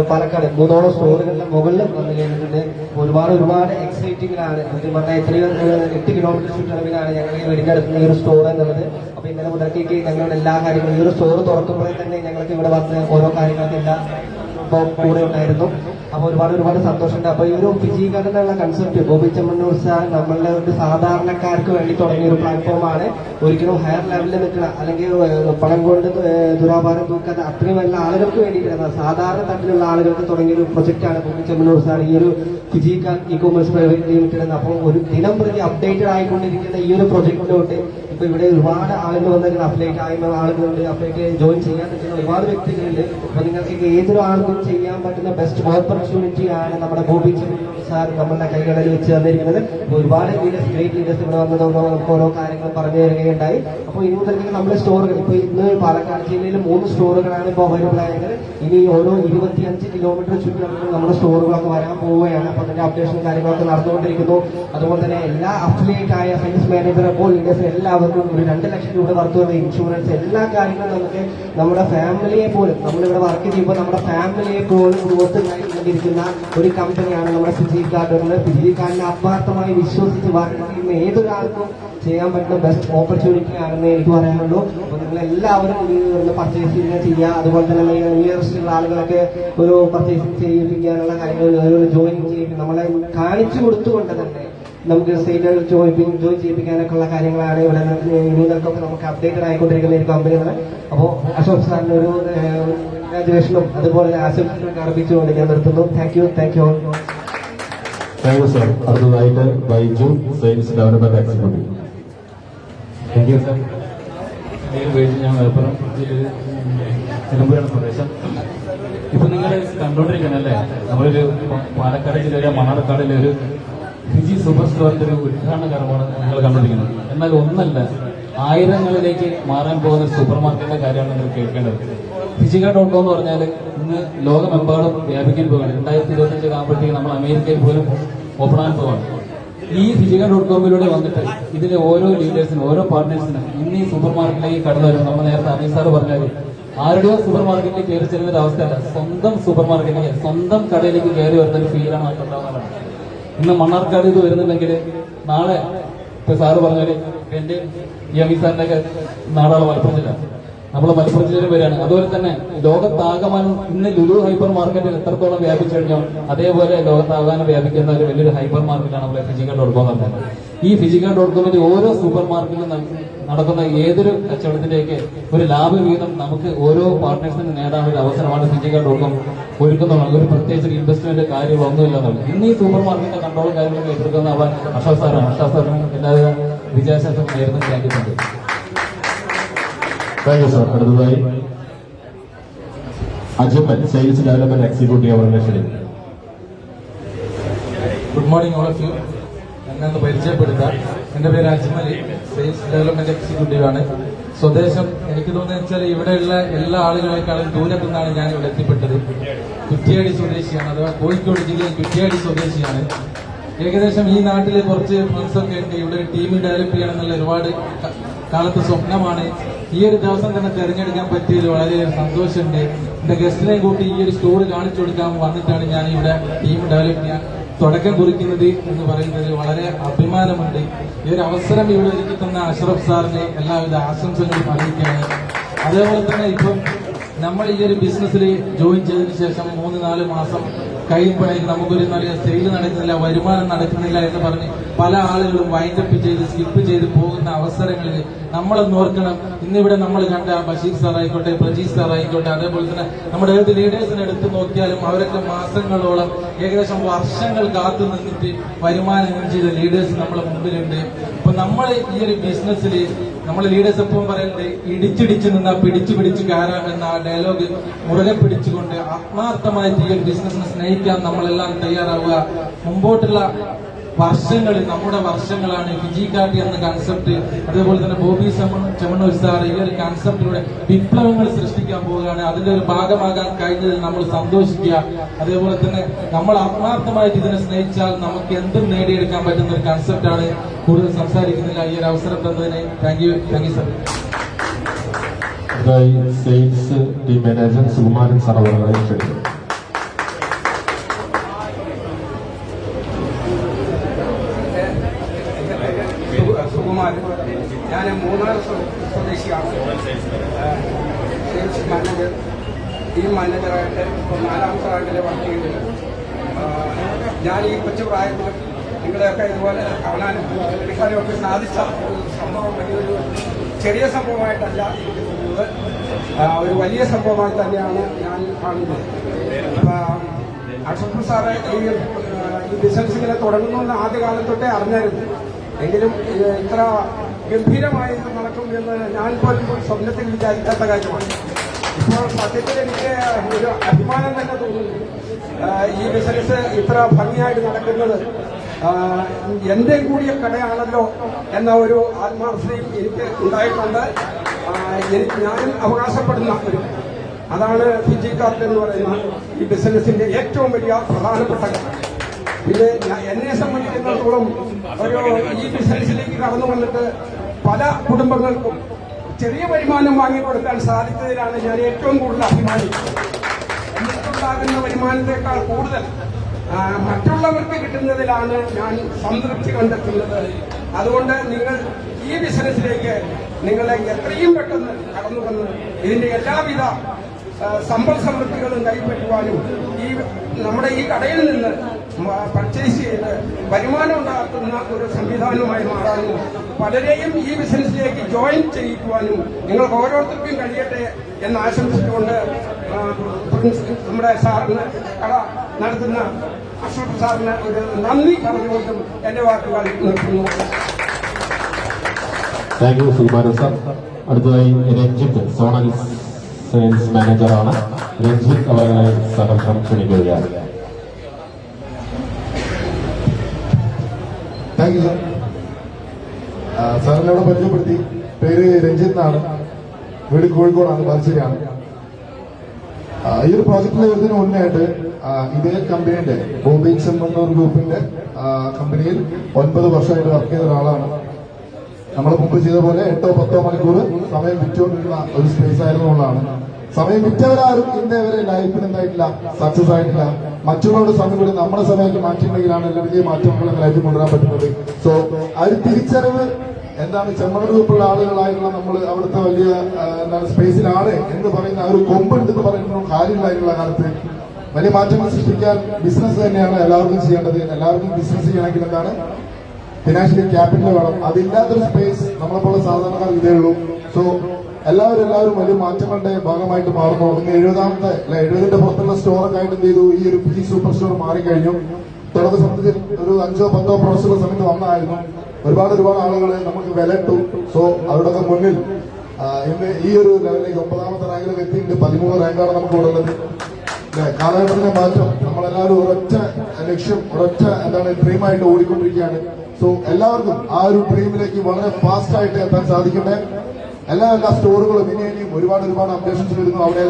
പാലക്കാട് 3 സ്റ്റോറുകളുടെ മുകളിൽ വന്നു കഴിഞ്ഞിട്ടുണ്ട്. ഒരുപാട് എക്സൈറ്റിംഗിലാണ്. സത്യം പറഞ്ഞാൽ 8 കിലോമീറ്റർ ചുറ്റളവിലാണ് ഞങ്ങൾ ഈ വീടിന്റെ അടുത്തുള്ള ഈ ഒരു സ്റ്റോർ എന്നുള്ളത്. അപ്പൊ ഇന്നലെ മുതൽക്കേക്ക് ഞങ്ങളുടെ എല്ലാ കാര്യങ്ങളും ഈ ഒരു സ്റ്റോർ തുറക്കുമ്പോഴേ തന്നെ ഞങ്ങൾക്ക് ഇവിടെ വന്ന് ഓരോ കാര്യങ്ങൾക്കെല്ലാം കൂടെ ഉണ്ടായിരുന്നു. അപ്പൊ ഒരുപാട് സന്തോഷമുണ്ട്. അപ്പൊ ഈ ഒരു ഫിജിക്കാർഡ് എന്നുള്ള കൺസെപ്റ്റ് ബോബി ചെമ്മണ്ണൂർ സാർ നമ്മളുടെ ഒരു സാധാരണക്കാർക്ക് വേണ്ടി തുടങ്ങിയ ഒരു പ്ലാറ്റ്ഫോമാണ്. ഒരിക്കലും ഹയർ ലെവലിൽ നിൽക്കുന്ന അല്ലെങ്കിൽ പണം കൊണ്ട് ദുരാഭാരം തൂക്കാത്ത അത്രയും നല്ല ആളുകൾക്ക് വേണ്ടിയിട്ടാണ്, സാധാരണ തട്ടിലുള്ള ആളുകൾക്ക് തുടങ്ങിയ ഒരു പ്രൊജക്റ്റാണ് ബോബി ചെമ്മണ്ണൂർ സാർ ഈ ഒരു ഫിജിക്കാർഡ് ഇ കൊമേഴ്സ് പ്രൈവറ്റ് ലിമിറ്റഡ്. അപ്പോൾ ഒരു ദിനം പ്രതി അപ്ഡേറ്റഡ് ആയിക്കൊണ്ടിരിക്കുന്ന ഈ ഒരു പ്രൊജക്റ്റിലോട്ട് ഇപ്പൊ ഇവിടെ ഒരുപാട് ആളുകൾ വന്നിട്ട് അപ്ഡേറ്റ് ആയ ആളുകളുണ്ട്, അപ്ഡേറ്റ് ജോയിൻ ചെയ്യാൻ പറ്റുന്ന ഒരുപാട് വ്യക്തികളുണ്ട്. അപ്പൊ നിങ്ങൾക്ക് ഏതൊരു ആൾക്കും ചെയ്യാൻ പറ്റുന്ന ബെസ്റ്റ് ഓപ്പർച്യൂണിറ്റി ആണ് നമ്മുടെ ബോബി ചെമ്മണ്ണൂർ സാർ നമ്മളുടെ കൈകളിൽ വെച്ച് തന്നിരിക്കുന്നത്. ഒരുപാട് ഗ്രേറ്റ് ലീഡേഴ്സ് ഇവിടെ വന്നതോടെ നമുക്ക് ഓരോ കാര്യങ്ങൾ പറഞ്ഞു തരികയുണ്ടായി. അപ്പോൾ ഇനി മുതൽ നമ്മുടെ സ്റ്റോറുകൾ ഇപ്പൊ ഇന്ന് പാലക്കാട് ജില്ലയിൽ 3 സ്റ്റോറുകളാണ് ഇപ്പോൾ അവൈലബിൾ ആയത്. ഇനി ഓരോ 25 കിലോമീറ്റർ ചുറ്റളവിൽ നമ്മുടെ സ്റ്റോറുകളൊക്കെ വരാൻ പോവുകയാണ്. അപ്പൊ അതിന്റെ അപ്ഡേഷൻ കാര്യങ്ങളൊക്കെ നടന്നുകൊണ്ടിരിക്കുന്നു. അതുപോലെ തന്നെ എല്ലാ അഫിലിയേറ്റ് ആയ സെയിൽസ് മാനേജർ അപ്പോൾ ലീഡേഴ്സ് എല്ലാവർക്കും ഒരു 2 ലക്ഷം രൂപ വർത്ത് വരുന്ന ഇൻഷുറൻസ് എല്ലാ കാര്യങ്ങളും നമുക്ക് നമ്മുടെ ഫാമിലിയെ പോലും നമ്മളിവിടെ വർക്ക് ചെയ്യുമ്പോൾ നമ്മുടെ ഫാമിലിയെ പോലും ഗ്രോത്ത് നൽകിയിരിക്കുന്ന ഒരു കമ്പനിയാണ് നമ്മുടെ ഫിജിക്കാർഡ്. ഫിജിക്കാർഡിനെ ആത്മാർത്ഥമായി വിശ്വസിച്ച് വർക്ക് ചെയ്യുന്ന ഏതൊരാൾക്കും ചെയ്യാൻ പറ്റുന്ന ബെസ്റ്റ് ഓപ്പർച്യൂണിറ്റി ആണെന്ന് എനിക്ക് പറയാനുള്ളൂ. അപ്പോൾ നിങ്ങൾ എല്ലാവരും ഈ പർച്ചേസിങ് ചെയ്യുക. അതുപോലെ തന്നെ നിയറസ്റ്റുള്ള ആളുകളൊക്കെ ഒരു പർച്ചേസിങ് ചെയ്യിപ്പിക്കാനുള്ള കാര്യങ്ങൾ ജോയിൻ ചെയ്യിപ്പിക്കും. നമ്മളെ കാണിച്ചു കൊടുത്തുകൊണ്ട് തന്നെ നമുക്ക് സെയിലുകൾ ജോയിൻ ചെയ്യിപ്പിക്കാനൊക്കെ ഉള്ള കാര്യങ്ങളാണ് ഇവിടെ ന്യൂനർക്കൊക്കെ നമുക്ക് അപ്ഡേറ്റഡ് ആയിക്കൊണ്ടിരിക്കുന്ന ഒരു കമ്പനിയാണ്. അപ്പോൾ അശോക് സാറിന് ഒരു കൺഗ്രാജുലേഷനും അതുപോലെ ആശംസകളും അർപ്പിച്ചുകൊണ്ട് ഞാൻ നിർത്തുന്നു. Thank you all. Thank you sir. അടുത്തതായിട്ട് Baiju sales development executive. Thank you sir. ഞാൻ മലപ്പുറം ജില്ലയിൽ നിലമ്പൂരാണ് പ്രദേശം. ഇപ്പൊ നിങ്ങൾ കണ്ടോണ്ടിരിക്കണല്ലേ, നമ്മളൊരു പാലക്കാട് ജില്ലയിലെ മണ്ണാർക്കാടിലെ ഒരു ഫിജി സൂപ്പർ സ്റ്റോറിന്റെ ഒരു ഉദ്ഘാടന കർമ്മമാണ് നിങ്ങൾ കണ്ടുകൊണ്ടിരിക്കുന്നത്. എന്നാൽ ഒന്നല്ല, ആയിരങ്ങളിലേക്ക് മാറാൻ പോകുന്ന ഒരു സൂപ്പർ മാർക്കറ്റിന്റെ കാര്യമാണ് നിങ്ങൾ കേൾക്കേണ്ടത്. ഫിജിക.com എന്ന് പറഞ്ഞാൽ ഇന്ന് ലോകമെമ്പാടും വ്യാപിക്കാൻ പോവുകയാണ്. 2025 ആകുമ്പോഴത്തേക്ക് നമ്മൾ അമേരിക്കയിൽ പോലും ഓപ്പൺ ആകാൻ പോവാണ്. ഈ ഫിജിക.comയിലൂടെ വന്നിട്ട് ഇതിലെ ഓരോ ലീഡേഴ്സിനും ഓരോ പാർട്ട്നേഴ്സിനും ഇന്ന് ഈ സൂപ്പർ മാർക്കറ്റിലേക്ക് കടന്നു വരും. നമ്മൾ നേരത്തെ അമീർ സാറ് പറഞ്ഞാൽ ആരുടെയോ സൂപ്പർ മാർക്കറ്റിലേക്ക് കയറി ചെല്ലുന്ന ഒരു അവസ്ഥയല്ല, സ്വന്തം സൂപ്പർ മാർക്കറ്റിലേക്ക് സ്വന്തം കടയിലേക്ക് കയറി വരുന്ന ഒരു ഫീലാണ് നമുക്ക് ഉണ്ടാകുന്നത്. ഇന്ന് മണ്ണാർക്കാട് ഇത് വരുന്നുണ്ടെങ്കിൽ നാളെ ഇപ്പൊ സാറ് പറഞ്ഞാല് എന്റെ ഈ അമീർ സാറിന്റെ ഒക്കെ നാടാളെ മലപ്പുറം ജില്ല, നമ്മൾ മലപ്പുറം ജില്ലയിൽ വരികയാണ്. അതുപോലെ തന്നെ ലോകത്താകമാനം ഇന്ന് ലുലു ഹൈപ്പർ മാർക്കറ്റ് എത്രത്തോളം വ്യാപിച്ചു കഴിഞ്ഞോ അതേപോലെ ലോകത്താകമാനം വ്യാപിക്കുന്ന ഒരു വലിയൊരു ഹൈപ്പർ മാർക്കറ്റാണ് നമ്മളെ ഫിജിക.com പറഞ്ഞത്. ഈ ഫിജിക.comന്റെ ഓരോ സൂപ്പർ മാർക്കറ്റിലും നടക്കുന്ന ഏതൊരു കച്ചവടത്തിലേക്ക് ഒരു ലാഭവിഹിതം നമുക്ക് ഓരോ പാർട്ട്നേഴ്സിനും നേടാനുള്ള ഒരു അവസരമാണ് ഫിജിക.com ഒരുക്കുന്നതാണ്. ഒരു പ്രത്യേകിച്ച് ഇൻവെസ്റ്റ്മെന്റ് കാര്യങ്ങളൊന്നുമില്ല എന്നുള്ളത്. ഇന്ന് ഈ സൂപ്പർ മാർക്കറ്റിന്റെ കൺട്രോളും കാര്യങ്ങളും ഏറ്റെടുക്കുന്ന അവൻ അഷാഫ് സാറാണ്. അഷാഫ് സാറിന് എല്ലാവിധ വിജയാശംസകൾ നേരുന്നു. Thank you sir. അടുത്തതായി അജ്മൽ, സെയിൽസ് ഡെവലപ്മെന്റ് എക്സിക്യൂട്ടീവ് അവരുടെ ക്ഷണിക്കും. Good morning all of you. എന്നെ പരിചയപ്പെടുത്താം. എന്റെ പേര് അജ്മൽ, സെയിൽസ് ഡെവലപ്മെന്റ് എക്സിക്യൂട്ടീവ് ആണ്. സ്വദേശം എനിക്ക് തോന്നുന്നത് വെച്ചാൽ ഇവിടെയുള്ള എല്ലാ ആളുകളെക്കാളും ദൂരത്തു നിന്നാണ് ഞാൻ ഇവിടെ എത്തിപ്പെട്ടത്. കുറ്റ്യാടി സ്വദേശിയാണ്, അഥവാ കോഴിക്കോട് ജില്ലയിൽ കുറ്റ്യാടി സ്വദേശിയാണ്. ഏകദേശം ഈ നാട്ടിൽ കുറച്ച് ഫ്രണ്ട്സൊക്കെ ഉണ്ട്. ഇവിടെ ഒരു ടീം ഡെവലപ്പ് ചെയ്യണം എന്നുള്ള ഒരുപാട് കാലത്ത് സ്വപ്നമാണ്. ഈ ഒരു ദിവസം തന്നെ തെരഞ്ഞെടുക്കാൻ പറ്റിയതിൽ വളരെ സന്തോഷമുണ്ട്. എന്റെ ഗസ്റ്റിനെയും കൂട്ടി ഈ ഒരു സ്റ്റോർ കാണിച്ചു കൊടുക്കാൻ വന്നിട്ടാണ് ഞാൻ ഇവിടെ ടീം ഡെവലപ്പ് ചെയ്യാൻ തുടക്കം കുറിക്കുന്നത് എന്ന് പറയുന്നതിൽ വളരെ അഭിമാനമുണ്ട്. ഈ ഒരു അവസരം ഇവിടെ ഒരുക്കി തന്ന അഷ്റഫ് സാറിന് എല്ലാവിധ ആശംസകളും അറിയിക്കുകയാണ്. അതേപോലെ തന്നെ ഇപ്പം നമ്മൾ ഈ ഒരു ബിസിനസ്സിൽ ജോയിൻ ചെയ്തതിനു ശേഷം 3-4 മാസം കഴിയുമ്പോഴേക്കും നമുക്കൊരു നല്ല സെയിൽ നടക്കുന്നില്ല, വരുമാനം നടക്കുന്നില്ല എന്ന് പറഞ്ഞ് പല ആളുകളും വൈൻഡപ്പ് ചെയ്ത് സ്കിപ്പ് ചെയ്ത് പോകുന്ന അവസരങ്ങളിൽ നമ്മളൊന്ന് ഓർക്കണം. ഇന്നിവിടെ നമ്മൾ കണ്ട ബഷീർ സാർ ആയിക്കോട്ടെ, പ്രജീഷ് സാർ ആയിക്കോട്ടെ, അതേപോലെ തന്നെ നമ്മുടെ ഏത് ലീഡേഴ്സിനെ എടുത്തു നോക്കിയാലും അവരൊക്കെ മാസങ്ങളോളം ഏകദേശം വർഷങ്ങൾ കാത്തു നിന്നിട്ട് വരുമാനം ചെയ്ത ലീഡേഴ്സ് നമ്മുടെ മുമ്പിലുണ്ട്. അപ്പൊ നമ്മൾ ഈ ഒരു ബിസിനസ്സിൽ നമ്മളെ ലീഡേഴ്സ് എപ്പോഴും പറയുന്നത് ഇടിച്ചിടിച്ച് നിന്നാ പിടിച്ചു പിടിച്ച് കയറാമെന്ന ആ ഡയലോഗ് മുറുകെ പിടിച്ചുകൊണ്ട് ആത്മാർത്ഥമായിട്ട് ഈ ഒരു ബിസിനസ്സിനെ സ്നേഹിക്കാൻ നമ്മളെല്ലാം തയ്യാറാവുക. മുമ്പോട്ടുള്ള വർഷങ്ങൾ നമ്മുടെ വർഷങ്ങളാണ്. ഫിജിക്കാട്ടി എന്ന കൺസെപ്റ്റ്, അതേപോലെ തന്നെ ബോബി ചെമ്മണ്ണൂർ സാർ ഈ ഒരു കൺസെപ്റ്റിലൂടെ വിപ്ലവങ്ങൾ സൃഷ്ടിക്കാൻ പോവുകയാണ്. അതിന്റെ ഒരു ഭാഗമാകാൻ കഴിഞ്ഞതിൽ നമ്മൾ സന്തോഷിക്കുക. അതേപോലെ തന്നെ നമ്മൾ ആത്മാർത്ഥമായിട്ട് ഇതിനെ സ്നേഹിച്ചാൽ നമുക്ക് എന്തും നേടിയെടുക്കാൻ പറ്റുന്ന ഒരു കൺസെപ്റ്റാണ്. കൂടുതൽ സംസാരിക്കുന്നില്ല, ഈ ഒരു അവസരം തന്നതിന് thank you sir. Sales team manager Sukumaran sir അവരുടെ ക്ഷണിക്കും. ഞാൻ മൂന്നാർ സ്വദേശിയാണ്. സെയിൽസ് മാനേജർ, ടീം മാനേജറായിട്ട് ഇപ്പോൾ 4ാമത്തെ റാങ്കിൽ വർക്ക് ചെയ്യുന്നത്. ഞാൻ ഈ കൊച്ചു പ്രായത്തിൽ നിങ്ങളെയൊക്കെ ഇതുപോലെ കാണാനും എടുക്കാനും ഒക്കെ സാധിച്ച സംഭവം വലിയൊരു ചെറിയ സംഭവമായിട്ടല്ല എനിക്ക് തോന്നുന്നത്, ഒരു വലിയ സംഭവമായി തന്നെയാണ് ഞാൻ കാണുന്നത്. അഷ്റഫ് സാറെ ഈ ബിസിനസ് ഇങ്ങനെ തുടങ്ങുമെന്ന് ആദ്യകാലം തൊട്ടേ അറിഞ്ഞായിരുന്നു. എങ്കിലും ഇത്ര ഗംഭീരമായി നടക്കും എന്ന് ഞാൻ പോലും സ്വപ്നത്തിൽ വിചാരിക്കാത്ത കാര്യമാണ്. ഇപ്പോൾ സത്യത്തിൽ എനിക്ക് ഒരു അഭിമാനം തന്നെ തോന്നുന്നു. ഈ ബിസിനസ് ഇത്ര ഭംഗിയായിട്ട് നടക്കുന്നത് എന്റെ കൂടിയ കടയാണല്ലോ എന്ന ഒരു ആത്മാർത്ഥതയും എനിക്ക് ഉണ്ടായിട്ടുണ്ട്. ഞാനും അവകാശപ്പെടുന്ന അതാണ് ഫിജിക്കാർട്ട് എന്ന് പറയുന്ന ഈ ബിസിനസിന്റെ ഏറ്റവും വലിയ പ്രധാനപ്പെട്ട കാര്യം. പിന്നെ എന്നെ സംബന്ധിച്ചിടത്തോളം ഈ ബിസിനസ്സിലേക്ക് കടന്നു വന്നിട്ട് പല കുടുംബങ്ങൾക്കും ചെറിയ വരുമാനം വാങ്ങിക്കൊടുക്കാൻ സാധിച്ചതിലാണ് ഞാൻ ഏറ്റവും കൂടുതൽ അഭിമാനിക്കുന്നത്. എനിക്കുണ്ടാകുന്ന വരുമാനത്തെക്കാൾ കൂടുതൽ മറ്റുള്ളവർക്ക് കിട്ടുന്നതിലാണ് ഞാൻ സംതൃപ്തി കണ്ടെത്തുന്നത്. അതുകൊണ്ട് നിങ്ങൾ ഈ ബിസിനസ്സിലേക്ക് നിങ്ങളെ എത്രയും പെട്ടെന്ന് കടന്നു വന്ന് ഇതിന്റെ എല്ലാവിധ സമ്പൽ സമൃദ്ധികളും കൈപ്പറ്റുവാനും നമ്മുടെ ഈ കടയിൽ നിന്ന് പർച്ചേസ് ചെയ്ത് വരുമാനം ഉണ്ടാക്കുന്ന ഒരു സംവിധാനമായി മാറാനും പലരെയും ഈ ബിസിനസ്സിലേക്ക് ജോയിൻ ചെയ്യിക്കുവാനും നിങ്ങൾക്ക് ഓരോരുത്തർക്കും കഴിയട്ടെ എന്ന് ആശംസിച്ചുകൊണ്ട് നമ്മുടെ സാറിന് കട നടത്തുന്ന അഷ്റഫ് സാറിന് ഒരു നന്ദി പറഞ്ഞുകൊണ്ടും എന്റെ വാക്കുകൾ നിർത്തുന്നു. Thank U Sukumaran sir. അടുത്തതായി രഞ്ജിത്ത്, സോണൽ സെയിൽസ് മാനേജറാണ്. രഞ്ജിത്ത് അവരെ സഹർഷം ക്ഷണിക്കുകയാണ്. Thank you sir. സാറിനെ അവിടെ പരിചയപ്പെടുത്തി. പേര് രഞ്ജിത്ത് എന്നാണ്. വീട് കോഴിക്കോടാണ്, ബാലുശ്ശേരിയാണ്. ഈ ഒരു പ്രോജക്റ്റിൽ വരുന്നതിന് മുന്നായിട്ട് ഇതേ കമ്പനിയുടെ ബോബി ചെമ്മണ്ണൂർ ഗ്രൂപ്പിന്റെ കമ്പനിയിൽ 9 വർഷമായിട്ട് വർക്ക് ചെയ്ത ഒരാളാണ്. നമ്മൾ മുമ്പ് ചെയ്ത പോലെ 8-10 മണിക്കൂർ സമയം വിറ്റുകൊണ്ടിരുന്ന ഒരു സ്പേസ് ആയിരുന്നു എന്നുള്ളതാണ്. സമയം വിറ്റവരാരും ഇന്നേ വരെ ലൈഫിൽ എന്തായിട്ടില്ല, സക്സസ് ആയിട്ടില്ല. മറ്റുള്ളവരുടെ സമയം കൂടി നമ്മുടെ സമയത്ത് മാറ്റിയിട്ടുണ്ടെങ്കിലാണ് വലിയ മാറ്റങ്ങൾ ലൈഫിൽ കൊണ്ടുവരാൻ പറ്റുന്നത്. സോ ആ ഒരു തിരിച്ചറിവ് എന്താണ്, ചെമ്മണ്ണൂർ ഗ്രൂപ്പുള്ള ആളുകളായിട്ടുള്ള നമ്മൾ അവിടുത്തെ വലിയ എന്താണ് സ്പേസിലാണ് എന്ന് പറയുന്ന ആ ഒരു കൊമ്പുണ്ടെന്ന് പറയുന്ന കാര്യമില്ലായിട്ടുള്ള കാലത്ത് വലിയ മാറ്റങ്ങൾ സൃഷ്ടിക്കാൻ ബിസിനസ് തന്നെയാണ് എല്ലാവർക്കും ചെയ്യേണ്ടത്. എല്ലാവർക്കും ബിസിനസ് ചെയ്യണമെങ്കിൽ എന്താണ്, ഫിനാൻഷ്യലി ക്യാപിറ്റൽ വേണം. അതില്ലാത്തൊരു സ്പേസ് നമ്മളെപ്പോലെ സാധാരണക്കാർ ഇതേ ഉള്ളൂ. സോ എല്ലാവരും വലിയ മാറ്റങ്ങളുടെ ഭാഗമായിട്ട് മാറുന്നു. ഇന്ന് 70ന്റെ പുറത്തുള്ള സ്റ്റോറൊക്കെ ആയിട്ട് എന്ത് ചെയ്തു, ഈ ഒരു PG സൂപ്പർ സ്റ്റോർ മാറിക്കഴിഞ്ഞു. തുടക്ക സമയത്ത് ഒരു 5-10 പ്രൊഫഷണൽ സമയത്ത് വന്നായിരുന്നു. ഒരുപാട് ആളുകൾ നമുക്ക് വിലട്ടു. സോ അവരുടെ മുന്നിൽ ഇന്ന് ഈ ഒരു ലെവലിലേക്ക് 9ാമത്തെ റാങ്കിലേക്ക് എത്തിയിട്ടുണ്ട്. 13 റാങ്കാണ് നമുക്ക് ഇവിടെ ഉള്ളത്. കാലഘട്ടത്തിന്റെ മാറ്റം, നമ്മളെല്ലാവരും ഒരൊറ്റ ലക്ഷ്യം, ഒരൊറ്റ എന്താണ് ഡ്രീമായിട്ട് ഓടിക്കൊണ്ടിരിക്കുകയാണ്. സോ എല്ലാവർക്കും ആ ഒരു ഡ്രീമിലേക്ക് വളരെ ഫാസ്റ്റ് ആയിട്ട് എത്താൻ സാധിക്കട്ടെ. എല്ലാ സ്റ്റോറുകളും ഇനിയും ഒരുപാട് അപ്ഡേഷൻസ് വരുന്നു. അവിടെ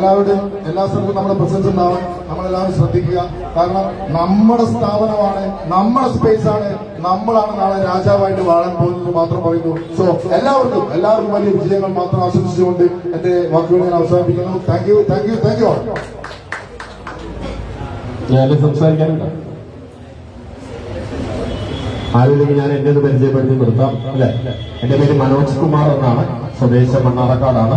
എല്ലാ സ്ഥലത്തും നമ്മുടെ പ്രസൻസ് ഉണ്ടാവാൻ നമ്മളെല്ലാവരും ശ്രദ്ധിക്കുക. കാരണം നമ്മുടെ സ്ഥാപനമാണ്, നമ്മുടെ സ്പേസ് ആണ്, നമ്മളാണ് നാളെ രാജാവായിട്ട് വാഴാൻ പോകുന്നത് മാത്രം പറയുന്നു. സോ എല്ലാവർക്കും വലിയ വിജയങ്ങൾ മാത്രം ആശംസിച്ചുകൊണ്ട് എന്റെ വാക്കുകൾ ഞാൻ അവസാനിപ്പിക്കുന്നു. Thank you all. ഞാൻ സംസാരിക്കാനുണ്ട്. ആരുമില്ലെങ്കിൽ ഞാൻ എന്റെ പരിചയപ്പെടുത്തി നിർത്താം അല്ലെ. എന്റെ പേര് മനോജ് കുമാർ എന്നാണ്. സ്വദേശം മണ്ണാറക്കാടാണ്.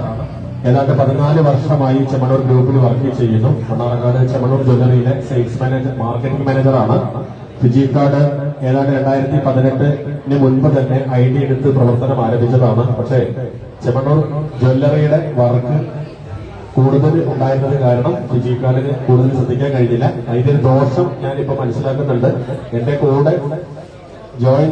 ഏതാണ്ട് 14 വർഷമായി ചെമ്മണ്ണൂർ ഗ്രൂപ്പിൽ വർക്ക് ചെയ്യുന്നു. മണ്ണാറക്കാട് ചെമ്മണ്ണൂർ ജ്വല്ലറിയിലെ സെയിൽസ് മാനേജർ, മാർക്കറ്റിംഗ് മാനേജറാണ്. ഫിജി കാർഡ് ഏതാണ്ട് 2018 മുൻപ് തന്നെ ID എടുത്ത് പ്രവർത്തനം ആരംഭിച്ചതാണ്. പക്ഷേ ചെമ്മണ്ണൂർ ജ്വല്ലറിയുടെ വർക്ക് കൂടുതൽ ഉണ്ടായിരുന്നത് കാരണം ഫിജി കാർഡിന് കൂടുതൽ ശ്രദ്ധിക്കാൻ കഴിഞ്ഞില്ല. അതിന്റെ ഒരു ദോഷം ഞാനിപ്പോ മനസ്സിലാക്കുന്നുണ്ട്. എന്റെ കൂടെ ജോയിൻ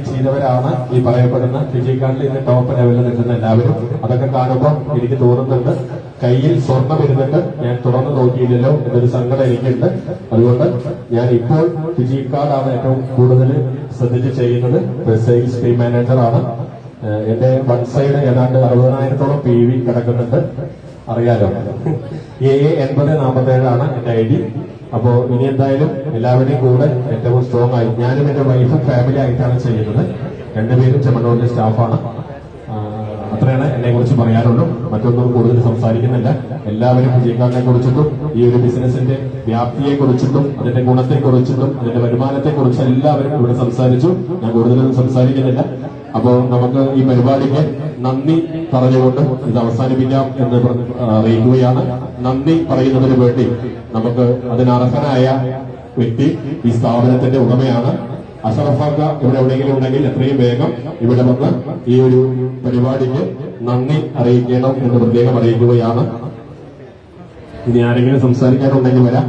ചെയ്തവരാണ് ഈ പറയപ്പെടുന്ന ഫിജി കാർഡിൽ ഇന്ന് ടോപ്പ് ലെവലിൽ നിൽക്കുന്ന എല്ലാവരും. അതൊക്കെ കാണുമ്പോൾ എനിക്ക് തോന്നുന്നുണ്ട് കയ്യിൽ സ്വർണം ഇരുന്നിട്ട് ഞാൻ തുറന്നു നോക്കിയില്ലല്ലോ എന്നൊരു സങ്കടം എനിക്കുണ്ട്. അതുകൊണ്ട് ഞാൻ ഇപ്പോൾ ഫിജി കാർഡാണ് ഏറ്റവും കൂടുതൽ ശ്രദ്ധിച്ച് ചെയ്യുന്നത്. സെയിൽസ് ടീം മാനേജറാണ്. എന്റെ വൺ സൈഡ് ഏതാണ്ട് 60,000-ഓളം PV കിടക്കുന്നുണ്ട്. അറിയാലോ. AA8047 എന്റെ ID. അപ്പോ ഇനി എന്തായാലും എല്ലാവരുടെയും കൂടെ ഏറ്റവും സ്ട്രോങ് ആയി ഞാനും എന്റെ വൈഫും ഫാമിലി ആയിട്ടാണ് ചെയ്യുന്നത്. രണ്ടുപേരും ചെമ്മണ്ണൂരിലെ സ്റ്റാഫാണ്. അത്രയാണ് എന്നെ കുറിച്ച് പറയാനുള്ളൂ. മറ്റൊന്നും കൂടുതൽ സംസാരിക്കുന്നില്ല. എല്ലാവരും വിജയക്കാരനെ കുറിച്ചിട്ടും ഈ ഒരു ബിസിനസിന്റെ വ്യാപ്തിയെ കുറിച്ചിട്ടും അതിന്റെ ഗുണത്തെ കുറിച്ചിട്ടും അതിന്റെ വരുമാനത്തെ കുറിച്ച് എല്ലാവരും ഇവിടെ സംസാരിച്ചു. ഞാൻ കൂടുതലൊന്നും സംസാരിക്കുന്നില്ല. അപ്പോ നമുക്ക് ഈ പരിപാടിക്ക് നന്ദി പറഞ്ഞുകൊണ്ട് ഇത് അവസാനിപ്പിക്കാം എന്ന് അറിയിക്കുകയാണ്. നന്ദി പറയുന്നതിന് വേണ്ടി നമുക്ക് അതിനർഹനായ വ്യക്തി ഈ സ്ഥാപനത്തിന്റെ ഉടമയാണ്. അഷറഫാക്ക ഇവിടെ എവിടെയെങ്കിലും ഉണ്ടെങ്കിൽ എത്രയും വേഗം ഇവിടെ വന്ന് ഈ ഒരു പരിപാടിക്ക് നന്ദി അറിയിക്കണം എന്ന് പ്രത്യേകം അറിയിക്കുകയാണ്. ഇനി ആരെങ്കിലും സംസാരിക്കാനുണ്ടെങ്കിൽ വരാം.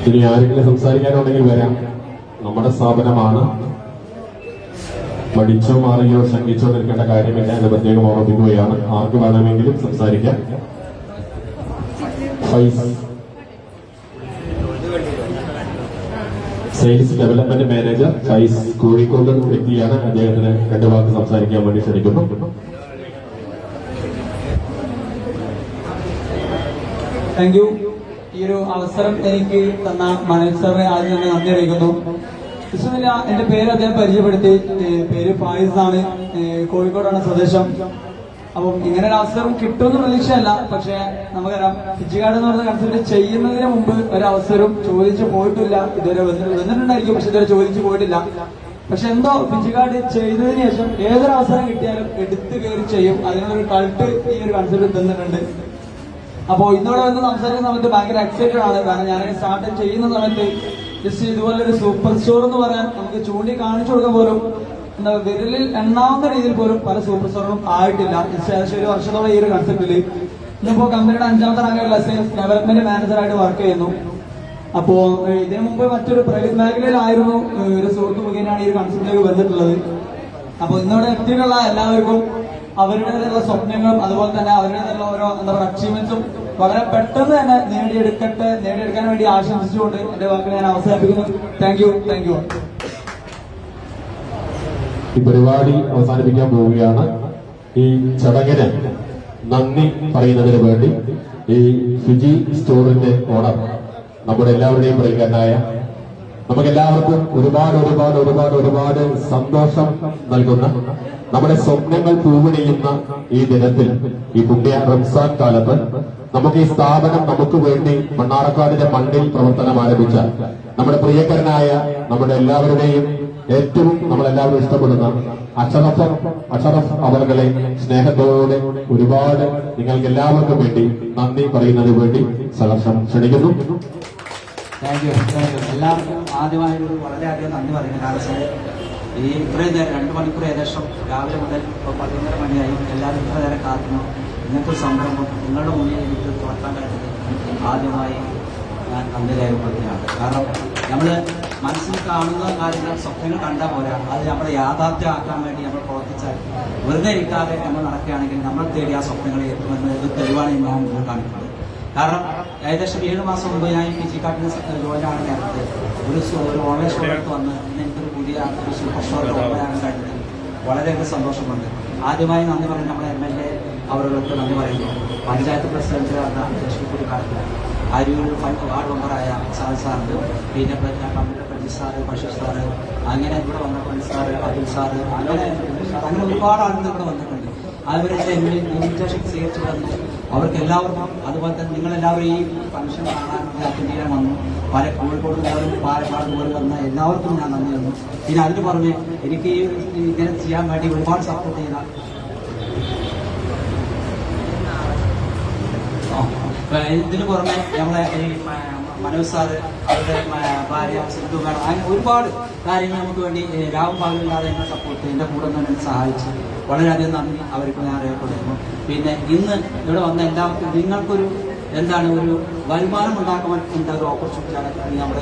ഇനി ആരെങ്കിലും സംസാരിക്കാനുണ്ടെങ്കിൽ വരാം. നമ്മുടെ സ്ഥാപനമാണ്. പഠിച്ചോ മാറിയോ ശങ്കിച്ചോ നിൽക്കേണ്ട കാര്യമില്ല എന്ന് പ്രത്യേകം ഓർമ്മിപ്പിക്കുകയാണ്. ആർക്ക് വേണമെങ്കിലും സംസാരിക്കാം. Sales development manager Faiz Kozhikode വ്യക്തിയാണ്. അദ്ദേഹത്തിന് 2 വാക്ക് സംസാരിക്കാൻ വേണ്ടി ക്ഷണിക്കുന്നു. Thank you. ഈ ഒരു അവസരം എനിക്ക് തന്ന മനോജ് സാറിനെ ആദ്യം തന്നെ നന്ദി അറിയിക്കുന്നു. പ്രശ്നമില്ല, എന്റെ പേര് അദ്ദേഹം പരിചയപ്പെടുത്തി. പേര് ഫായിസ് ആണ്. കോഴിക്കോടാണ് സ്വദേശം. അപ്പം ഇങ്ങനെ ഒരു അവസരം കിട്ടുമെന്ന് പ്രതീക്ഷയല്ല. പക്ഷെ നമുക്കറിയാം ഫിജി കാർഡ് എന്ന് പറഞ്ഞ കൺസെപ്റ്റ് ചെയ്യുന്നതിന് മുമ്പ് ഒരവസരം ചോദിച്ചു പോയിട്ടില്ല. ഇതുവരെ വന്നിട്ടുണ്ടായിരിക്കും, പക്ഷെ ഇതുവരെ ചോദിച്ചു പോയിട്ടില്ല. പക്ഷെ എന്തോ ഫിജി കാർഡ് ചെയ്തതിനു ശേഷം ഏതൊരവസരം കിട്ടിയാലും എടുത്തു കയറി ചെയ്യും. അതിനുള്ളൊരു കൾട്ട് ഈ ഒരു കൺസെപ്റ്റ് തന്നിട്ടുണ്ട്. അപ്പോൾ ഇന്നോടെ വന്ന് സംസാരിക്കുന്ന സമയത്ത് ഭയങ്കര എക്സൈറ്റഡ് ആണ്. കാരണം ഞാൻ സ്റ്റാർട്ട് ചെയ്യുന്ന സമയത്ത് ജസ്റ്റ് ഇതുപോലൊരു സൂപ്പർ സ്റ്റോർ എന്ന് പറയാൻ നമുക്ക് ചൂണ്ടി കാണിച്ചു കൊടുക്കാൻ പോലും എന്താ വിരലിൽ എണ്ണാവുന്ന രീതിയിൽ പോലും പല സൂപ്പർ സ്റ്റാറുകളും ആയിട്ടില്ല. ഏകദേശം ഒരു വർഷത്തോളം ഈ ഒരു കൺസെപ്റ്റിൽ ഇന്നിപ്പോ കമ്പനിയുടെ 5ാമത്തെ റാങ്കിലുള്ള സെയിൽസ് ഡെവലപ്മെന്റ് മാനേജറായിട്ട് വർക്ക് ചെയ്യുന്നു. അപ്പോ ഇതിനു മുമ്പ് മറ്റൊരു പ്രൈവറ്റ് മേഖലയിലായിരുന്നു ഒരു സുഹൃത്ത് മുഖേനയാണ് ഈ ഒരു കൺസെപ്റ്റിലേക്ക് വന്നിട്ടുള്ളത്. അപ്പൊ ഇന്നിവിടെ എത്തിയിട്ടുള്ള എല്ലാവർക്കും അവരുടേതായുള്ള സ്വപ്നങ്ങളും അതുപോലെ തന്നെ അവരുടേതായുള്ള ഓരോ എന്താ പറയുക അച്ചീവ്മെന്റ്സും വളരെ പെട്ടെന്ന് തന്നെ നേടിയെടുക്കാൻ വേണ്ടി ആശംസിച്ചുകൊണ്ട് എന്റെ വാക്കുകൾ ഞാൻ അവസാനിപ്പിക്കുന്നു. Thank you. ഈ പരിപാടി അവസാനിപ്പിക്കാൻ പോവുകയാണ്. ഈ ചടങ്ങിന് നന്ദി പറയുന്നതിന് വേണ്ടി ഈ ഫിജി സ്റ്റോറിന്റെ ഓണർ നമ്മുടെ എല്ലാവരുടെയും പ്രിയങ്കരനായ നമുക്കെല്ലാവർക്കും ഒരുപാട് സന്തോഷം നൽകുന്ന നമ്മുടെ സ്വപ്നങ്ങൾ പൂവണിയുന്ന ഈ ദിനത്തിൽ ഈ പുണ്യ റംസാൻ കാലത്ത് നമുക്ക് ഈ സ്ഥാപനം നമുക്ക് വേണ്ടി മണ്ണാർക്കാടിന്റെ മണ്ണിൽ പ്രവർത്തനം ആരംഭിച്ച നമ്മുടെ പ്രിയങ്കരനായ നമ്മുടെ എല്ലാവരുടെയും ഏറ്റവും നമ്മളെല്ലാവരും ഇഷ്ടപ്പെടുന്ന അഷറഫ് അവരുടെ സ്നേഹത്തോടെ ഒരുപാട് നിങ്ങൾക്ക് എല്ലാവർക്കും വേണ്ടി നന്ദി പറയുന്നതിന് വേണ്ടി സഹർഷം ക്ഷണിക്കുന്നു. Thank U. എല്ലാവർക്കും ആദ്യമായൊരു വളരെയധികം നന്ദി പറയുന്നു. കാരണം ഈ ഇത്രയും നേരം 2 മണിക്കൂർ ഏകദേശം രാവിലെ മുതൽ ഇപ്പോൾ 11:30 മണിയായി എല്ലാവരും ഇത്ര നേരം കാത്തുന്നു. ഇങ്ങനത്തെ ഒരു സംരംഭം നിങ്ങളുടെ മുന്നിൽ എനിക്ക് തുറക്കാൻ കഴിഞ്ഞത് ആദ്യമായി ഞാൻ നന്ദി രേഖപ്പെടുത്തുകയാണ്. കാരണം നമ്മൾ മനസ്സിൽ കാണുന്ന കാര്യങ്ങൾ സ്വപ്നങ്ങൾ കണ്ടാൽ പോരാ, അത് നമ്മൾ യാഥാർത്ഥ്യമാക്കാൻ വേണ്ടി നമ്മൾ പ്രവർത്തിച്ചാൽ വെറുതെ ഇരിക്കാതെ നമ്മൾ നടക്കുകയാണെങ്കിൽ നമ്മൾ തേടി ആ സ്വപ്നങ്ങളെ എത്തുമെന്ന് ഒരു തെളിവാണ് ഞാൻ മുന്നിൽ കാണിക്കുന്നത്. കാരണം ഏകദേശം 7 മാസം മുമ്പ് ഞാൻ PG കാർട്ടിന് ജോലിയാണ് നേരത്തെ ഒരു ഓൺലൈൻ സ്റ്റോറിലേക്ക് വന്ന് എനിക്കൊരു പുതിയ ഒരു സൂപ്പർ സ്റ്റോർ ഓപ്പണാകാൻ കഴിഞ്ഞത് വളരെയധികം സന്തോഷമുണ്ട്. ആദ്യമായി നന്ദി പറയുന്നത് നമ്മുടെ MLA അവർക്ക് നന്ദി പറയുന്നു. പഞ്ചായത്ത് പ്രസിഡന്റ് ലക്ഷ്മിക്കുട്ടി കാലത്ത് അരൂർ വാർഡ് മെമ്പറായ സാറുണ്ട്, പിന്നെ കമ്പ്യൂട്ടർ പ്രതി സാറ്, ബഷീർ സാറ്, അങ്ങനെ ഇവിടെ വന്ന പണി സാറ്, അബുൽ സാറ്, അങ്ങനെ ഒരുപാട് ആളുകൾ ഇവിടെ വന്നിട്ടുണ്ട്. അവരെ ഇൻവിറ്റേഷൻ സ്വീകരിച്ചു വന്നു. അവർക്ക് എല്ലാവർക്കും അതുപോലെ തന്നെ നിങ്ങളെല്ലാവരും ഈ ഫംഗ്ഷൻ കാണാൻ അറ്റൻഡ് ചെയ്യാൻ വന്നു. കോഴിക്കോട് മുതലും പാലക്കാട് മുതൽ വന്ന എല്ലാവർക്കും ഞാൻ നന്ദി തന്നു. പിന്നെ അതിന് പുറമെ എനിക്ക് ഇങ്ങനെ ചെയ്യാൻ വേണ്ടി ഒരുപാട് സപ്പോർട്ട് ചെയ്ത ഇതിന് പുറമെ നമ്മളെ ഈ മനോജ് സാറ്, അവരുടെ ഭാര്യ സിന്ധു മേഡം, അങ്ങനെ ഒരുപാട് കാര്യങ്ങൾ നമുക്ക് വേണ്ടി രാവും പകലില്ലാതെ എന്നെ സപ്പോർട്ട് ചെയ്ത് എൻ്റെ കൂടെ തന്നെ സഹായിച്ച് വളരെയധികം നന്ദി അവർക്ക് ഞാൻ അറിയപ്പെടുന്നു. പിന്നെ ഇന്ന് ഇവിടെ വന്ന എല്ലാവർക്കും നിങ്ങൾക്കൊരു ഒരു വരുമാനം ഉണ്ടാക്കാൻ ഒരു ഓപ്പർച്യൂണിറ്റിയാണ് നമ്മുടെ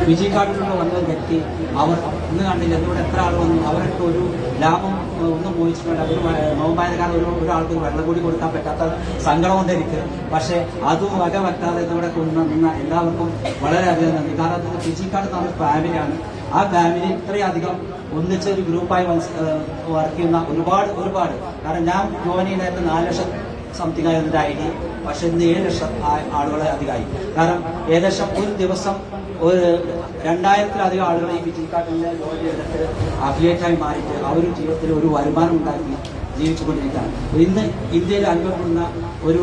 PG കാർഡിലൂടെ വന്ന വ്യക്തി. അവർ ഇന്ന് കണ്ടില്ല ഇവിടെ എത്ര ആൾ വന്നു, അവരൊക്കെ ഒരു ലാഭം ഒന്നും മോഹിച്ചിട്ടുണ്ട്. അവർ നോമ്പായ കാരണം ഒരാൾക്ക് വെള്ളം കൂടി കൊടുക്കാൻ പറ്റാത്ത സങ്കടം കൊണ്ടിരിക്കുക. പക്ഷേ അതും വക വെക്കാതെ ഇവിടെ കൊണ്ടുവന്ന എല്ലാവർക്കും വളരെയധികം നന്ദി. കാരണം PG കാർഡ് നമ്മുടെ ഫാമിലിയാണ്. ആ ഫാമിലി ഇത്രയധികം ഒന്നിച്ച് ഒരു ഗ്രൂപ്പായി വർക്ക് ചെയ്യുന്ന ഒരുപാട് കാരണം ഞാൻ ജോയിൻ ചെയ്യുന്നതായിട്ട് 4 ലക്ഷം സംതിങ് ആയിരുന്ന ID, പക്ഷെ ഇന്ന് 7 ലക്ഷം ആളുകളെ അധികമായി. കാരണം ഏകദേശം ഒരു ദിവസം 2000-ത്തിലധികം ആളുകൾ ഈ PG കാർഡിന്റെ ജോലി എടുത്ത് അഫിലിയേറ്റായി മാറിയിട്ട് അവർ ജീവിതത്തിൽ ഒരു വരുമാനം ഉണ്ടാക്കി ജീവിച്ചുകൊണ്ടിരിക്കുകയാണ്. ഇന്ന് ഇന്ത്യയിൽ അനുഭവപ്പെടുന്ന ഒരു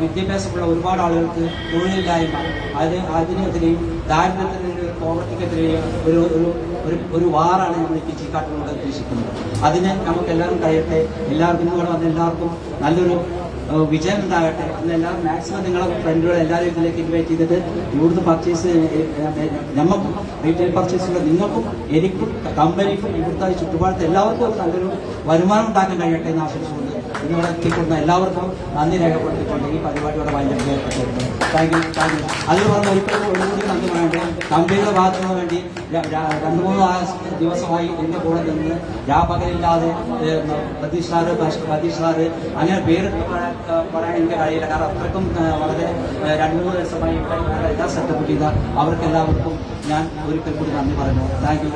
വിദ്യാഭ്യാസമുള്ള ഒരുപാട് ആളുകൾക്ക് തൊഴിലില്ലായ്മ, അതിനെതിരെയും ദാരിദ്ര്യത്തിനെതിരെയും പോവർട്ടിക്കെതിരെയും ഒരു വാറാണ് നമ്മൾ ഈ PG കാർഡിലൂടെ ഉദ്ദേശിക്കുന്നത്. അതിന് നമുക്ക് എല്ലാവരും കഴിയട്ടെ. എല്ലാവർക്കും ഇവിടെ വന്ന എല്ലാവർക്കും നല്ലൊരു വിജയം ഉണ്ടാകട്ടെ. എല്ലാവരും മാക്സിമം നിങ്ങളെ ഫ്രണ്ടുകൾ എല്ലാവരും ഇതിലേക്ക് ഇൻവൈറ്റ് ചെയ്തിട്ട് ഇവിടുന്ന് പർച്ചേസ് നമുക്കും റീറ്റെയിൽ പർച്ചേസുള്ള നിങ്ങൾക്കും എനിക്കും കമ്പനിക്കും ഇവിടുത്തെ ചുറ്റുപാടത്ത് എല്ലാവർക്കും ഒരു നല്ലൊരു വരുമാനം ഉണ്ടാക്കാൻ കഴിയട്ടെ എന്ന് ആശംസിച്ചുകൊണ്ട് ഇന്നിവിടെ എത്തിക്കൊണ്ട എല്ലാവർക്കും നന്ദി രേഖപ്പെടുത്തിക്കൊണ്ട് ഈ പരിപാടിയുടെ വൈദ്യുതി ഏർപ്പെട്ടിരുന്നു. Thank you. അതിന് പറഞ്ഞ ഒരിക്കലും നന്ദി പറയേണ്ടത് കമ്പനിയുടെ ഭാഗത്തുനിന്ന് വേണ്ടി 2-3 ദിവസമായി എന്റെ കൂടെ നിന്ന് രാപകലില്ലാതെ പ്രതീഷ് സാറ് അങ്ങനെ പേരിട്ട് പറയാൻ എനിക്ക് കഴിയില്ല. കാരണം അത്രയ്ക്കും വളരെ 2-3 ദിവസമായി എല്ലാ സെറ്റപ്പ് ചെയ്ത അവർക്കെല്ലാവർക്കും ഞാൻ ഒരിക്കൽ കൂടി നന്ദി പറഞ്ഞു. Thank you.